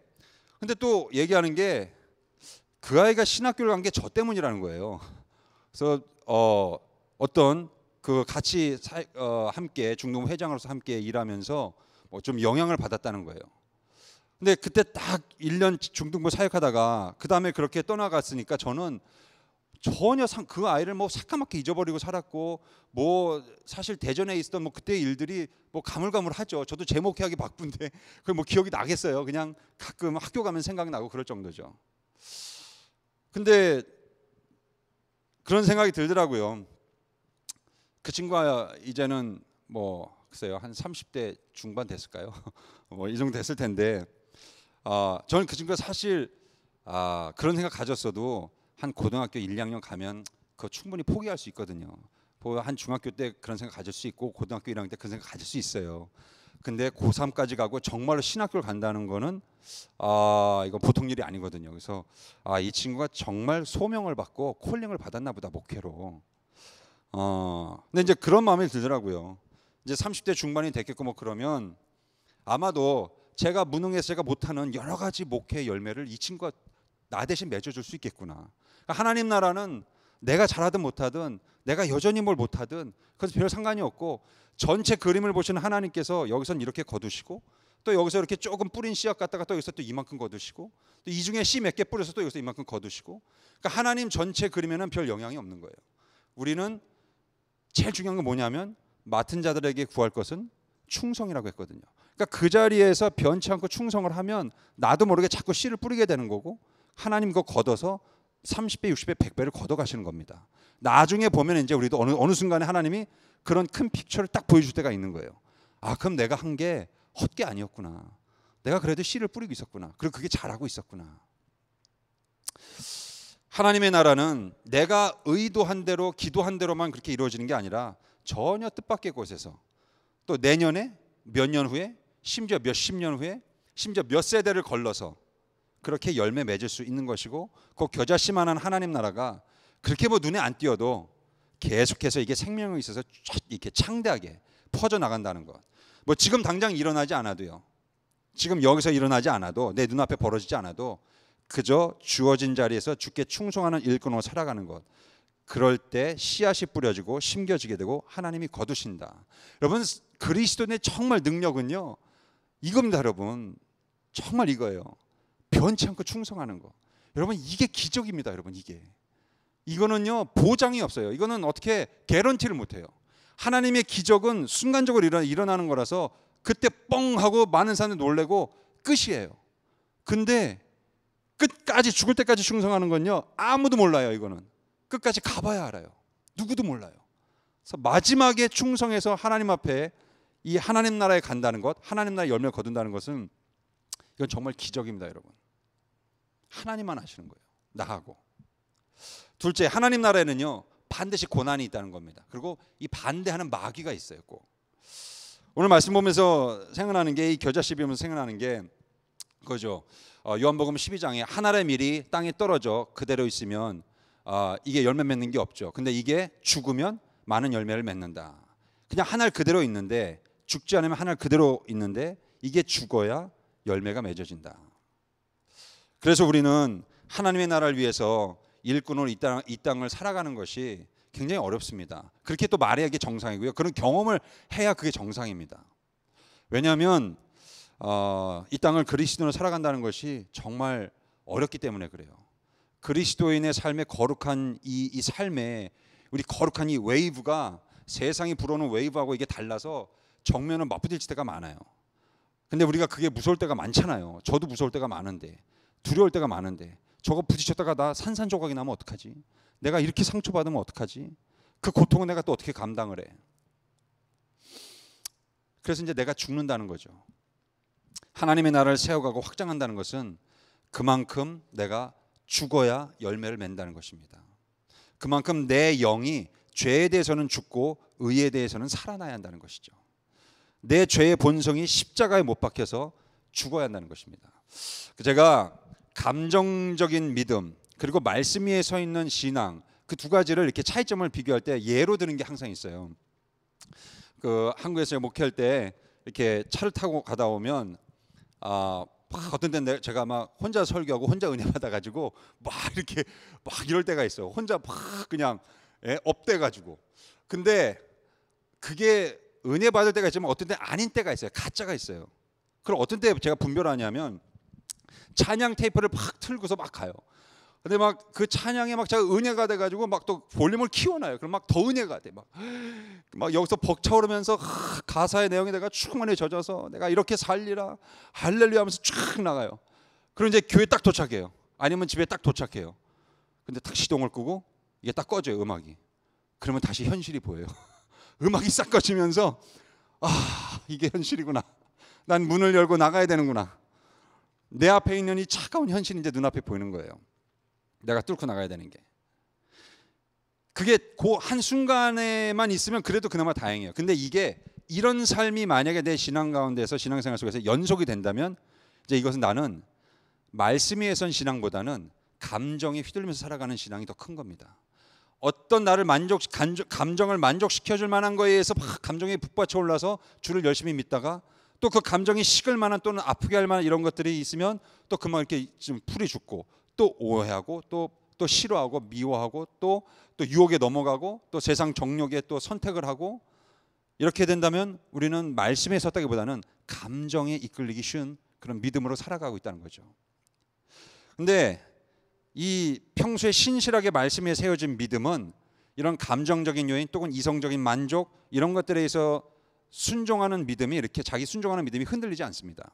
근데 또 얘기하는 게 그 아이가 신학교를 간 게 저 때문이라는 거예요. 그래서 어떤 그 같이 함께 중등부 회장으로서 함께 일하면서 뭐 좀 영향을 받았다는 거예요. 근데 그때 딱 1년 중등부 사역하다가 그 다음에 그렇게 떠나갔으니까 저는 전혀 그 아이를 뭐 새까맣게 잊어버리고 살았고 뭐 사실 대전에 있었던 뭐 그때 일들이 뭐 가물가물하죠. 저도 제 목회하기 바쁜데 그 뭐 기억이 나겠어요. 그냥 가끔 학교 가면 생각나고 그럴 정도죠. 근데 그런 생각이 들더라고요. 그 친구가 이제는 뭐 글쎄요 한 30대 중반 됐을까요? 뭐 이 정도 됐을 텐데 저는 그 친구가 사실 그런 생각 가졌어도 한 고등학교 1, 2학년 가면 그거 충분히 포기할 수 있거든요. 한 중학교 때 그런 생각 가질 수 있고 고등학교 1학년 때 그런 생각 가질 수 있어요. 근데 고3까지 가고 정말로 신학교를 간다는 거는 이거 보통 일이 아니거든요. 그래서 이 친구가 정말 소명을 받고 콜링을 받았나 보다 목회로. 근데 이제 그런 마음이 들더라고요. 이제 30대 중반이 됐겠고 뭐 그러면 아마도 제가 무능해서 제가 못하는 여러 가지 목회 열매를 이 친구가 나 대신 맺어줄 수 있겠구나. 그러니까 하나님 나라는 내가 잘하든 못하든 내가 여전히 뭘 못하든 그래서 별 상관이 없고 전체 그림을 보시는 하나님께서 여기선 이렇게 거두시고 또 여기서 이렇게 조금 뿌린 씨앗 갖다가 또 여기서 또 이만큼 거두시고 또 이 중에 씨 몇 개 뿌려서 또 여기서 이만큼 거두시고 그러니까 하나님 전체 그림에는 별 영향이 없는 거예요. 우리는 제일 중요한 건 뭐냐면 맡은 자들에게 구할 것은 충성이라고 했거든요. 그러니까 그 자리에서 변치 않고 충성을 하면 나도 모르게 자꾸 씨를 뿌리게 되는 거고 하나님 그거 걷어서 30배, 60배, 100배를 걷어가시는 겁니다. 나중에 보면 이제 우리도 어느 순간에 하나님이 그런 큰 픽처를 딱 보여줄 때가 있는 거예요. 그럼 내가 한 게 헛게 아니었구나. 내가 그래도 씨를 뿌리고 있었구나. 그리고 그게 잘하고 있었구나. 하나님의 나라는 내가 의도한 대로 기도한 대로만 그렇게 이루어지는 게 아니라 전혀 뜻밖의 곳에서 또 내년에 몇 년 후에 심지어 몇십 년 후에 심지어 몇 세대를 걸러서 그렇게 열매 맺을 수 있는 것이고 그 겨자씨만한 하나님 나라가 그렇게 뭐 눈에 안 띄어도 계속해서 이게 생명이 있어서 이렇게 창대하게 퍼져나간다는 것. 뭐 지금 당장 일어나지 않아도요. 지금 여기서 일어나지 않아도 내 눈앞에 벌어지지 않아도 그저 주어진 자리에서 주께 충성하는 일꾼으로 살아가는 것. 그럴 때 씨앗이 뿌려지고 심겨지게 되고 하나님이 거두신다. 여러분 그리스도인의 정말 능력은요. 이겁니다 여러분. 정말 이거예요. 변치 않고 충성하는 거. 여러분 이게 기적입니다 여러분. 이거는요 보장이 없어요. 이거는 어떻게 개런티를 못해요. 하나님의 기적은 순간적으로 일어나는 거라서 그때 뻥 하고 많은 사람들이 놀래고 끝이에요. 근데 끝까지 죽을 때까지 충성하는 건요 아무도 몰라요. 이거는 끝까지 가봐야 알아요. 누구도 몰라요. 그래서 마지막에 충성해서 하나님 앞에 이 하나님 나라에 간다는 것, 하나님 나라의 열매를 거둔다는 것은 이건 정말 기적입니다 여러분. 하나님만 하시는 거예요. 나하고. 둘째, 하나님 나라에는요 반드시 고난이 있다는 겁니다. 그리고 이 반대하는 마귀가 있어요. 꼭. 오늘 말씀 보면서 생각나는 게 이 겨자씨 보면서 생각나는 게 그거죠. 요한복음 12장에 하나의 밀이 땅에 떨어져 그대로 있으면 이게 열매 맺는 게 없죠. 근데 이게 죽으면 많은 열매를 맺는다. 그냥 하나 그대로 있는데 죽지 않으면 하나 그대로 있는데 이게 죽어야 열매가 맺어진다. 그래서 우리는 하나님의 나라를 위해서 일꾼으로 이 땅을 살아가는 것이 굉장히 어렵습니다. 그렇게 또 말해야 이게 정상이고요. 그런 경험을 해야 그게 정상입니다. 왜냐하면 이 땅을 그리스도인으로 살아간다는 것이 정말 어렵기 때문에 그래요. 그리스도인의 삶의 거룩한 이 삶에 우리 거룩한 이 웨이브가 세상이 불어오는 웨이브하고 이게 달라서 정면을 맞부딪힐 때가 많아요. 근데 우리가 그게 무서울 때가 많잖아요. 저도 무서울 때가 많은데 두려울 때가 많은데 저거 부딪혔다가 나 산산조각이 나면 어떡하지? 내가 이렇게 상처받으면 어떡하지? 그 고통은 내가 또 어떻게 감당을 해? 그래서 이제 내가 죽는다는 거죠. 하나님의 나라를 세워가고 확장한다는 것은 그만큼 내가 죽어야 열매를 맺는다는 것입니다. 그만큼 내 영이 죄에 대해서는 죽고 의에 대해서는 살아나야 한다는 것이죠. 내 죄의 본성이 십자가에 못 박혀서 죽어야 한다는 것입니다. 제가 감정적인 믿음 그리고 말씀 위에 서 있는 신앙 그 두 가지를 이렇게 차이점을 비교할 때 예로 드는 게 항상 있어요. 그 한국에서 목회할 때 이렇게 차를 타고 가다 오면 어떤 때는 제가 막 혼자 설교하고 혼자 은혜 받아가지고 막 이렇게 막 이럴 때가 있어요. 혼자 막 그냥 업돼가지고. 근데 그게 은혜 받을 때가 있지만 어떤 때 아닌 때가 있어요. 가짜가 있어요. 그럼 어떤 때 제가 분별하냐면 찬양 테이프를 막 틀고서 막 가요. 근데 막 그 찬양에 막 제가 은혜가 돼가지고 막 또 볼륨을 키워놔요. 그럼 막 더 은혜가 돼. 막 여기서 벅차오르면서 가사의 내용에 내가 충만히 젖어서 내가 이렇게 살리라 할렐루야 하면서 쫙 나가요. 그럼 이제 교회 딱 도착해요. 아니면 집에 딱 도착해요. 근데 딱 시동을 끄고 이게 딱 꺼져요. 음악이. 그러면 다시 현실이 보여요. 음악이 싹 꺼지면서 이게 현실이구나. 난 문을 열고 나가야 되는구나. 내 앞에 있는 이 차가운 현실이 이제 눈앞에 보이는 거예요. 내가 뚫고 나가야 되는 게. 그게 그 한순간에만 있으면 그래도 그나마 다행이에요. 근데 이게 이런 삶이 만약에 내 신앙 가운데서 신앙생활 속에서 연속이 된다면 이제 이것은 나는 말씀 위에 선 신앙보다는 감정에 휘둘리면서 살아가는 신앙이 더 큰 겁니다. 어떤 나를 감정을 만족시켜줄 만한 거에 의해서 막 감정이 북받쳐 올라서 주를 열심히 믿다가 또 그 감정이 식을 만한 또는 아프게 할 만한 이런 것들이 있으면 또 그만 이렇게 좀 풀이 죽고 또 오해하고 또 싫어하고 미워하고 또 유혹에 넘어가고 또 세상 정욕에 또 선택을 하고 이렇게 된다면 우리는 말씀에 섰다기보다는 감정에 이끌리기 쉬운 그런 믿음으로 살아가고 있다는 거죠. 근데 이 평소에 신실하게 말씀에 세워진 믿음은 이런 감정적인 요인 또는 이성적인 만족 이런 것들에 의해서 순종하는 믿음이 이렇게 자기 순종하는 믿음이 흔들리지 않습니다.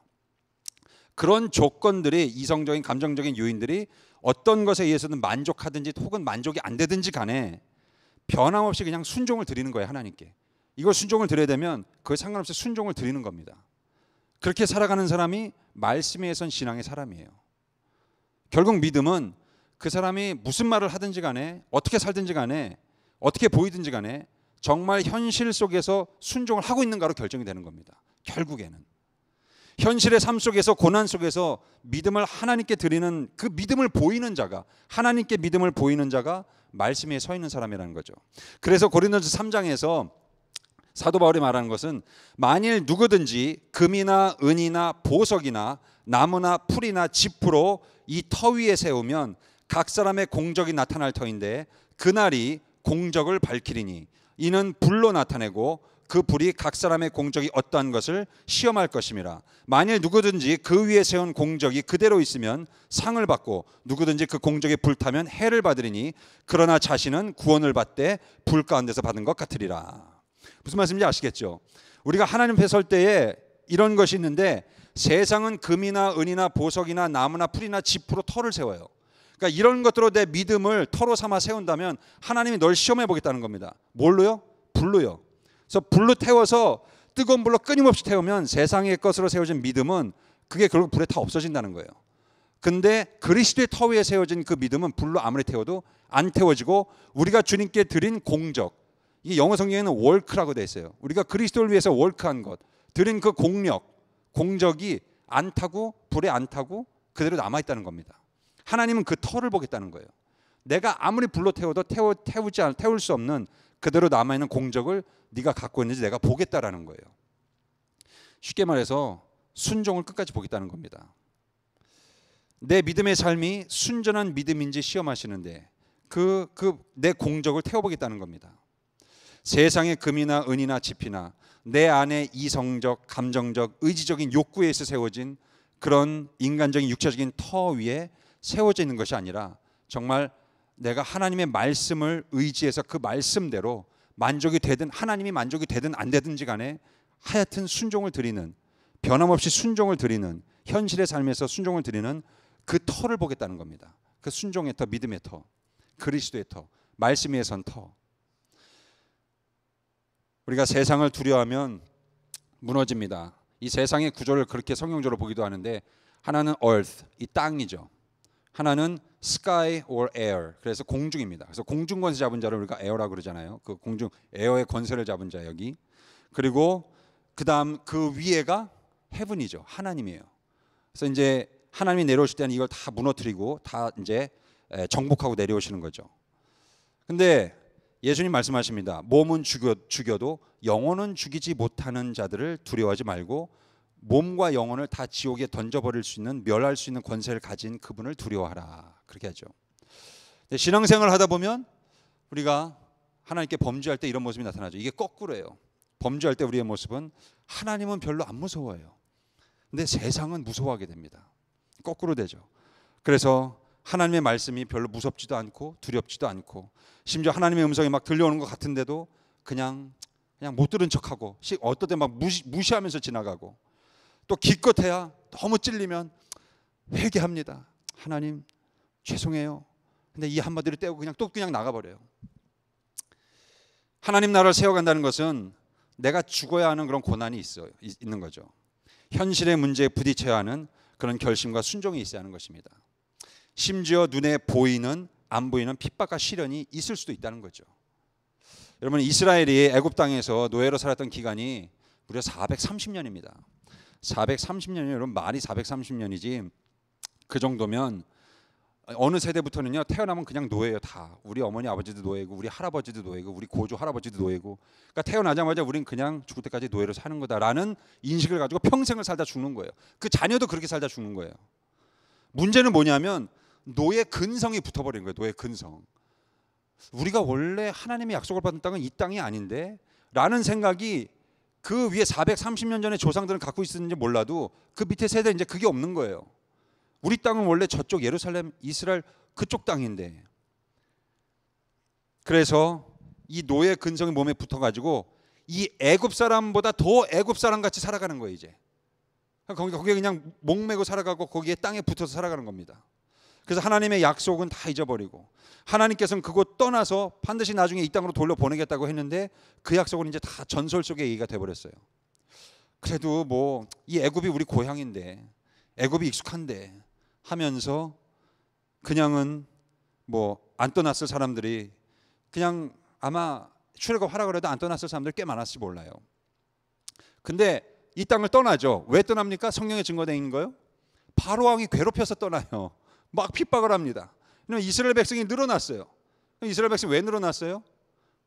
그런 조건들이 이성적인 감정적인 요인들이 어떤 것에 의해서든 만족하든지 혹은 만족이 안 되든지 간에 변함없이 그냥 순종을 드리는 거예요. 하나님께. 이걸 순종을 드려야 되면 그에 상관없이 순종을 드리는 겁니다. 그렇게 살아가는 사람이 말씀에 선 신앙의 사람이에요. 결국 믿음은 그 사람이 무슨 말을 하든지 간에 어떻게 살든지 간에 어떻게 보이든지 간에 정말 현실 속에서 순종을 하고 있는가로 결정이 되는 겁니다. 결국에는 현실의 삶 속에서 고난 속에서 믿음을 하나님께 드리는 그 믿음을 보이는 자가, 하나님께 믿음을 보이는 자가 말씀 위에 서 있는 사람이라는 거죠. 그래서 고린도전서 3장에서 사도 바울이 말하는 것은 만일 누구든지 금이나 은이나 보석이나 나무나 풀이나 짚으로 이 터 위에 세우면 각 사람의 공적이 나타날 터인데 그날이 공적을 밝히리니 이는 불로 나타내고 그 불이 각 사람의 공적이 어떠한 것을 시험할 것임이라. 만일 누구든지 그 위에 세운 공적이 그대로 있으면 상을 받고 누구든지 그 공적에 불타면 해를 받으리니 그러나 자신은 구원을 받되 불 가운데서 받은 것 같으리라. 무슨 말씀인지 아시겠죠? 우리가 하나님 앞에 설 때에 이런 것이 있는데 세상은 금이나 은이나 보석이나 나무나 풀이나 짚으로 터를 세워요. 그러니까 이런 것들로 내 믿음을 터로 삼아 세운다면 하나님이 널 시험해 보겠다는 겁니다. 뭘로요? 불로요. 그래서 불로 태워서 뜨거운 불로 끊임없이 태우면 세상의 것으로 세워진 믿음은 그게 결국 불에 다 없어진다는 거예요. 근데 그리스도의 터 위에 세워진 그 믿음은 불로 아무리 태워도 안 태워지고 우리가 주님께 드린 공적, 이게 영어 성경에는 월크라고 되어 있어요. 우리가 그리스도를 위해서 월크한 것, 드린 그 공력, 공적이 안 타고 불에 안 타고 그대로 남아있다는 겁니다. 하나님은 그 터를 보겠다는 거예요. 내가 아무리 불로 태워도 태울 수 없는 그대로 남아있는 공적을 네가 갖고 있는지 내가 보겠다라는 거예요. 쉽게 말해서 순종을 끝까지 보겠다는 겁니다. 내 믿음의 삶이 순전한 믿음인지 시험하시는데 내 공적을 태워보겠다는 겁니다. 세상의 금이나 은이나 짚이나 내 안에 이성적, 감정적, 의지적인 욕구에 의해서 세워진 그런 인간적인 육체적인 터 위에 세워져 있는 것이 아니라 정말 내가 하나님의 말씀을 의지해서 그 말씀대로 만족이 되든 하나님이 만족이 되든 안 되든지 간에 하여튼 순종을 드리는, 변함없이 순종을 드리는, 현실의 삶에서 순종을 드리는 그 터를 보겠다는 겁니다. 그 순종의 터, 믿음의 터, 그리스도의 터, 말씀 위에 선 터. 우리가 세상을 두려워하면 무너집니다. 이 세상의 구조를 그렇게 성경적으로 보기도 하는데 하나는 earth, 이 땅이죠. 하나는 sky or air, 그래서 공중입니다. 그래서 공중 권세 잡은 자를 우리가 에어라고 그러잖아요. 그 공중 에어의 권세를 잡은 자 여기. 그리고 그다음 그 위에가 heaven이죠. 하나님이에요. 그래서 이제 하나님이 내려오실 때는 이걸 다 무너뜨리고 다 이제 정복하고 내려오시는 거죠. 근데 예수님 말씀하십니다. 몸은 죽여도 영혼은 죽이지 못하는 자들을 두려워하지 말고 몸과 영혼을 다 지옥에 던져버릴 수 있는, 멸할 수 있는 권세를 가진 그분을 두려워하라. 그렇게 하죠. 근데 신앙생활을 하다 보면 우리가 하나님께 범죄할 때 이런 모습이 나타나죠. 이게 거꾸로예요. 범죄할 때 우리의 모습은 하나님은 별로 안 무서워해요. 근데 세상은 무서워하게 됩니다. 거꾸로 되죠. 그래서 하나님의 말씀이 별로 무섭지도 않고 두렵지도 않고 심지어 하나님의 음성이 막 들려오는 것 같은데도 그냥 못 들은 척하고 어떨 때 막 무시하면서 지나가고 또 기껏해야 너무 찔리면 회개합니다. 하나님 죄송해요. 근데 이 한마디를 떼고 그냥 나가버려요. 하나님 나라를 세워간다는 것은 내가 죽어야 하는 그런 고난이 있는 거죠. 현실의 문제에 부딪혀야 하는 그런 결심과 순종이 있어야 하는 것입니다. 심지어 눈에 보이는 안 보이는 핍박과 시련이 있을 수도 있다는 거죠. 여러분 이스라엘이 애굽 땅에서 노예로 살았던 기간이 무려 430년입니다. 430년이면 여러분 말이 430년이지 그 정도면 어느 세대부터는요 태어나면 그냥 노예예요. 다 우리 어머니 아버지도 노예고 우리 할아버지도 노예고 우리 고조 할아버지도 노예고 그러니까 태어나자마자 우린 그냥 죽을 때까지 노예로 사는 거다라는 인식을 가지고 평생을 살다 죽는 거예요. 그 자녀도 그렇게 살다 죽는 거예요. 문제는 뭐냐면 노예 근성이 붙어버린 거예요. 노예 근성. 우리가 원래 하나님의 약속을 받은 땅은 이 땅이 아닌데 라는 생각이 그 위에 430년 전에 조상들은 갖고 있었는지 몰라도 그 밑에 세대 이제 그게 없는 거예요. 우리 땅은 원래 저쪽 예루살렘 이스라엘 그쪽 땅인데 그래서 이 노예 근성이 몸에 붙어가지고 이 애굽 사람보다 더 애굽 사람 같이 살아가는 거예요. 이제 거기에 그냥 목매고 살아가고 거기에 땅에 붙어서 살아가는 겁니다. 그래서 하나님의 약속은 다 잊어버리고 하나님께서는 그곳 떠나서 반드시 나중에 이 땅으로 돌려보내겠다고 했는데 그 약속은 이제 다 전설 속의 얘기가 돼버렸어요. 그래도 뭐 이 애굽이 우리 고향인데 애굽이 익숙한데 하면서 그냥은 뭐 안 떠났을 사람들이 그냥 아마 출애굽하라고 해도 안 떠났을 사람들 꽤 많았을지 몰라요. 근데 이 땅을 떠나죠. 왜 떠납니까? 성경에 증거되어 있는 거요. 바로 왕이 괴롭혀서 떠나요. 막 핍박을 합니다. 이스라엘 백성이 늘어났어요. 이스라엘 백성이 왜 늘어났어요?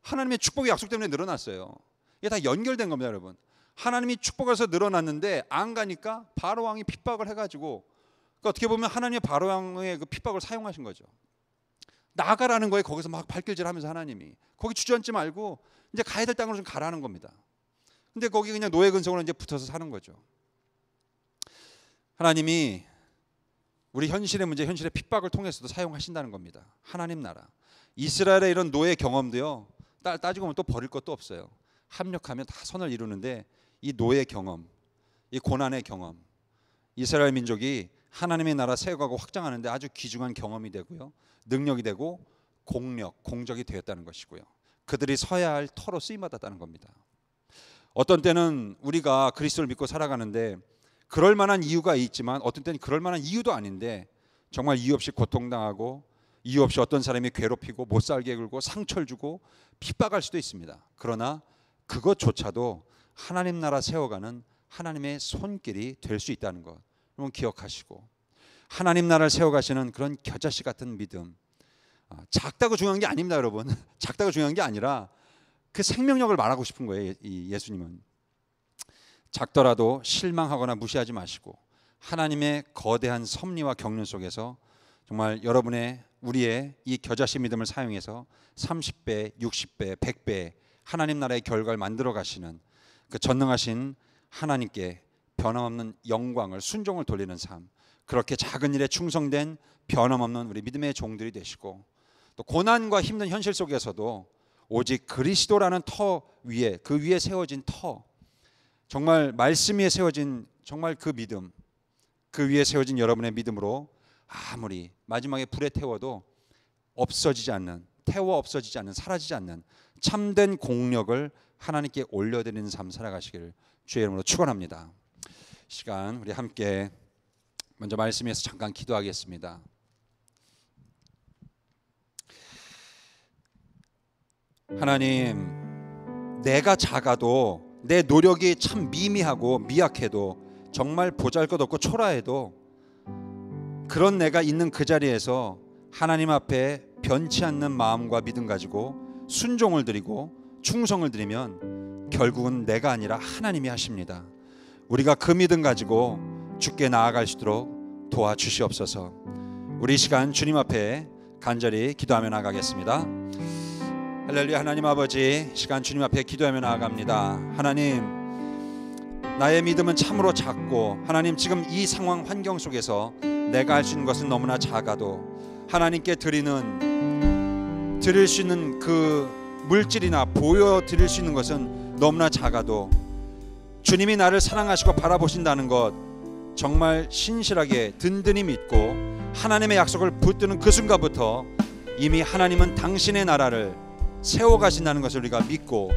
하나님의 축복의 약속 때문에 늘어났어요. 이게 다 연결된 겁니다, 여러분. 하나님이 축복해서 늘어났는데 안 가니까 바로 왕이 핍박을 해가지고, 그러니까 어떻게 보면 하나님의 바로 왕의 그 핍박을 사용하신 거죠. 나가라는 거에 거기서 막 발길질하면서 하나님이 거기 주저앉지 말고 이제 가야 될 땅으로 좀 가라는 겁니다. 근데 거기 그냥 노예 근성으로 이제 붙어서 사는 거죠. 하나님이 우리 현실의 문제, 현실의 핍박을 통해서도 사용하신다는 겁니다. 하나님 나라. 이스라엘의 이런 노예 경험도요, 따지고 보면 또 버릴 것도 없어요. 합력하면 다 선을 이루는데 이 노예 경험, 이 고난의 경험, 이스라엘 민족이 하나님의 나라 세워가고 확장하는데 아주 귀중한 경험이 되고요, 능력이 되고 공력, 공적이 되었다는 것이고요, 그들이 서야 할 터로 쓰임받았다는 겁니다. 어떤 때는 우리가 그리스도를 믿고 살아가는데 그럴 만한 이유가 있지만 어떤 때는 그럴 만한 이유도 아닌데 정말 이유 없이 고통당하고 이유 없이 어떤 사람이 괴롭히고 못 살게 굴고 상처를 주고 핍박할 수도 있습니다. 그러나 그것조차도 하나님 나라 세워가는 하나님의 손길이 될 수 있다는 것 여러분 기억하시고, 하나님 나라를 세워가시는 그런 겨자씨 같은 믿음, 작다고 중요한 게 아닙니다, 여러분. 작다고 중요한 게 아니라 그 생명력을 말하고 싶은 거예요. 이 예수님은 작더라도 실망하거나 무시하지 마시고 하나님의 거대한 섭리와 경륜 속에서 정말 여러분의 우리의 이 겨자씨 믿음을 사용해서 30배, 60배, 100배 하나님 나라의 결과를 만들어 가시는 그 전능하신 하나님께 변함없는 영광을, 순종을 돌리는 삶, 그렇게 작은 일에 충성된 변함없는 우리 믿음의 종들이 되시고, 또 고난과 힘든 현실 속에서도 오직 그리스도라는 터 위에, 그 위에 세워진 터, 정말 말씀 위에 세워진 정말 그 믿음, 그 위에 세워진 여러분의 믿음으로 아무리 마지막에 불에 태워도 없어지지 않는, 태워 없어지지 않는, 사라지지 않는 참된 공력을 하나님께 올려드리는 삶 살아가시기를 주의 이름으로 축원합니다. 시간 우리 함께 먼저 말씀에서 잠깐 기도하겠습니다. 하나님, 내가 작아도 내 노력이 참 미미하고 미약해도 정말 보잘것없고 초라해도 그런 내가 있는 그 자리에서 하나님 앞에 변치 않는 마음과 믿음 가지고 순종을 드리고 충성을 드리면 결국은 내가 아니라 하나님이 하십니다. 우리가 그 믿음 가지고 주께 나아갈 수 있도록 도와주시옵소서. 우리 시간 주님 앞에 간절히 기도하며 나가겠습니다. 할렐루야. 하나님 아버지, 시간 주님 앞에 기도하며 나아갑니다. 하나님, 나의 믿음은 참으로 작고 하나님 지금 이 상황 환경 속에서 내가 할 수 있는 것은 너무나 작아도 하나님께 드릴 수 있는 그 물질이나 보여드릴 수 있는 것은 너무나 작아도 주님이 나를 사랑하시고 바라보신다는 것 정말 신실하게 든든히 믿고 하나님의 약속을 붙드는 그 순간부터 이미 하나님은 당신의 나라를 세워가신다는 것을 우리가 믿고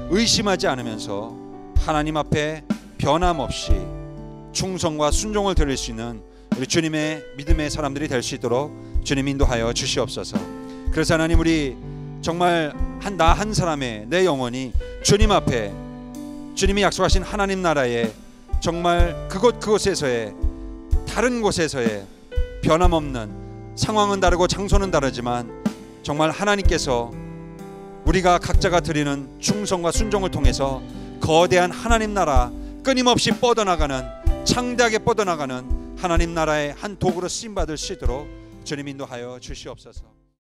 의심하지 않으면서 하나님 앞에 변함없이 충성과 순종을 드릴 수 있는 우리 주님의 믿음의 사람들이 될 수 있도록 주님 인도하여 주시옵소서. 그래서 하나님, 우리 정말 나 한 사람의 내 영혼이 주님 앞에 주님이 약속하신 하나님 나라에 정말 그곳에서의 다른 곳에서의 변함없는, 상황은 다르고 장소는 다르지만 정말 하나님께서 우리가 각자가 드리는 충성과 순종을 통해서 거대한 하나님 나라, 끊임없이 뻗어나가는, 창대하게 뻗어나가는 하나님 나라의 한 도구로 쓰임받을 수 있도록 주님 인도하여 주시옵소서.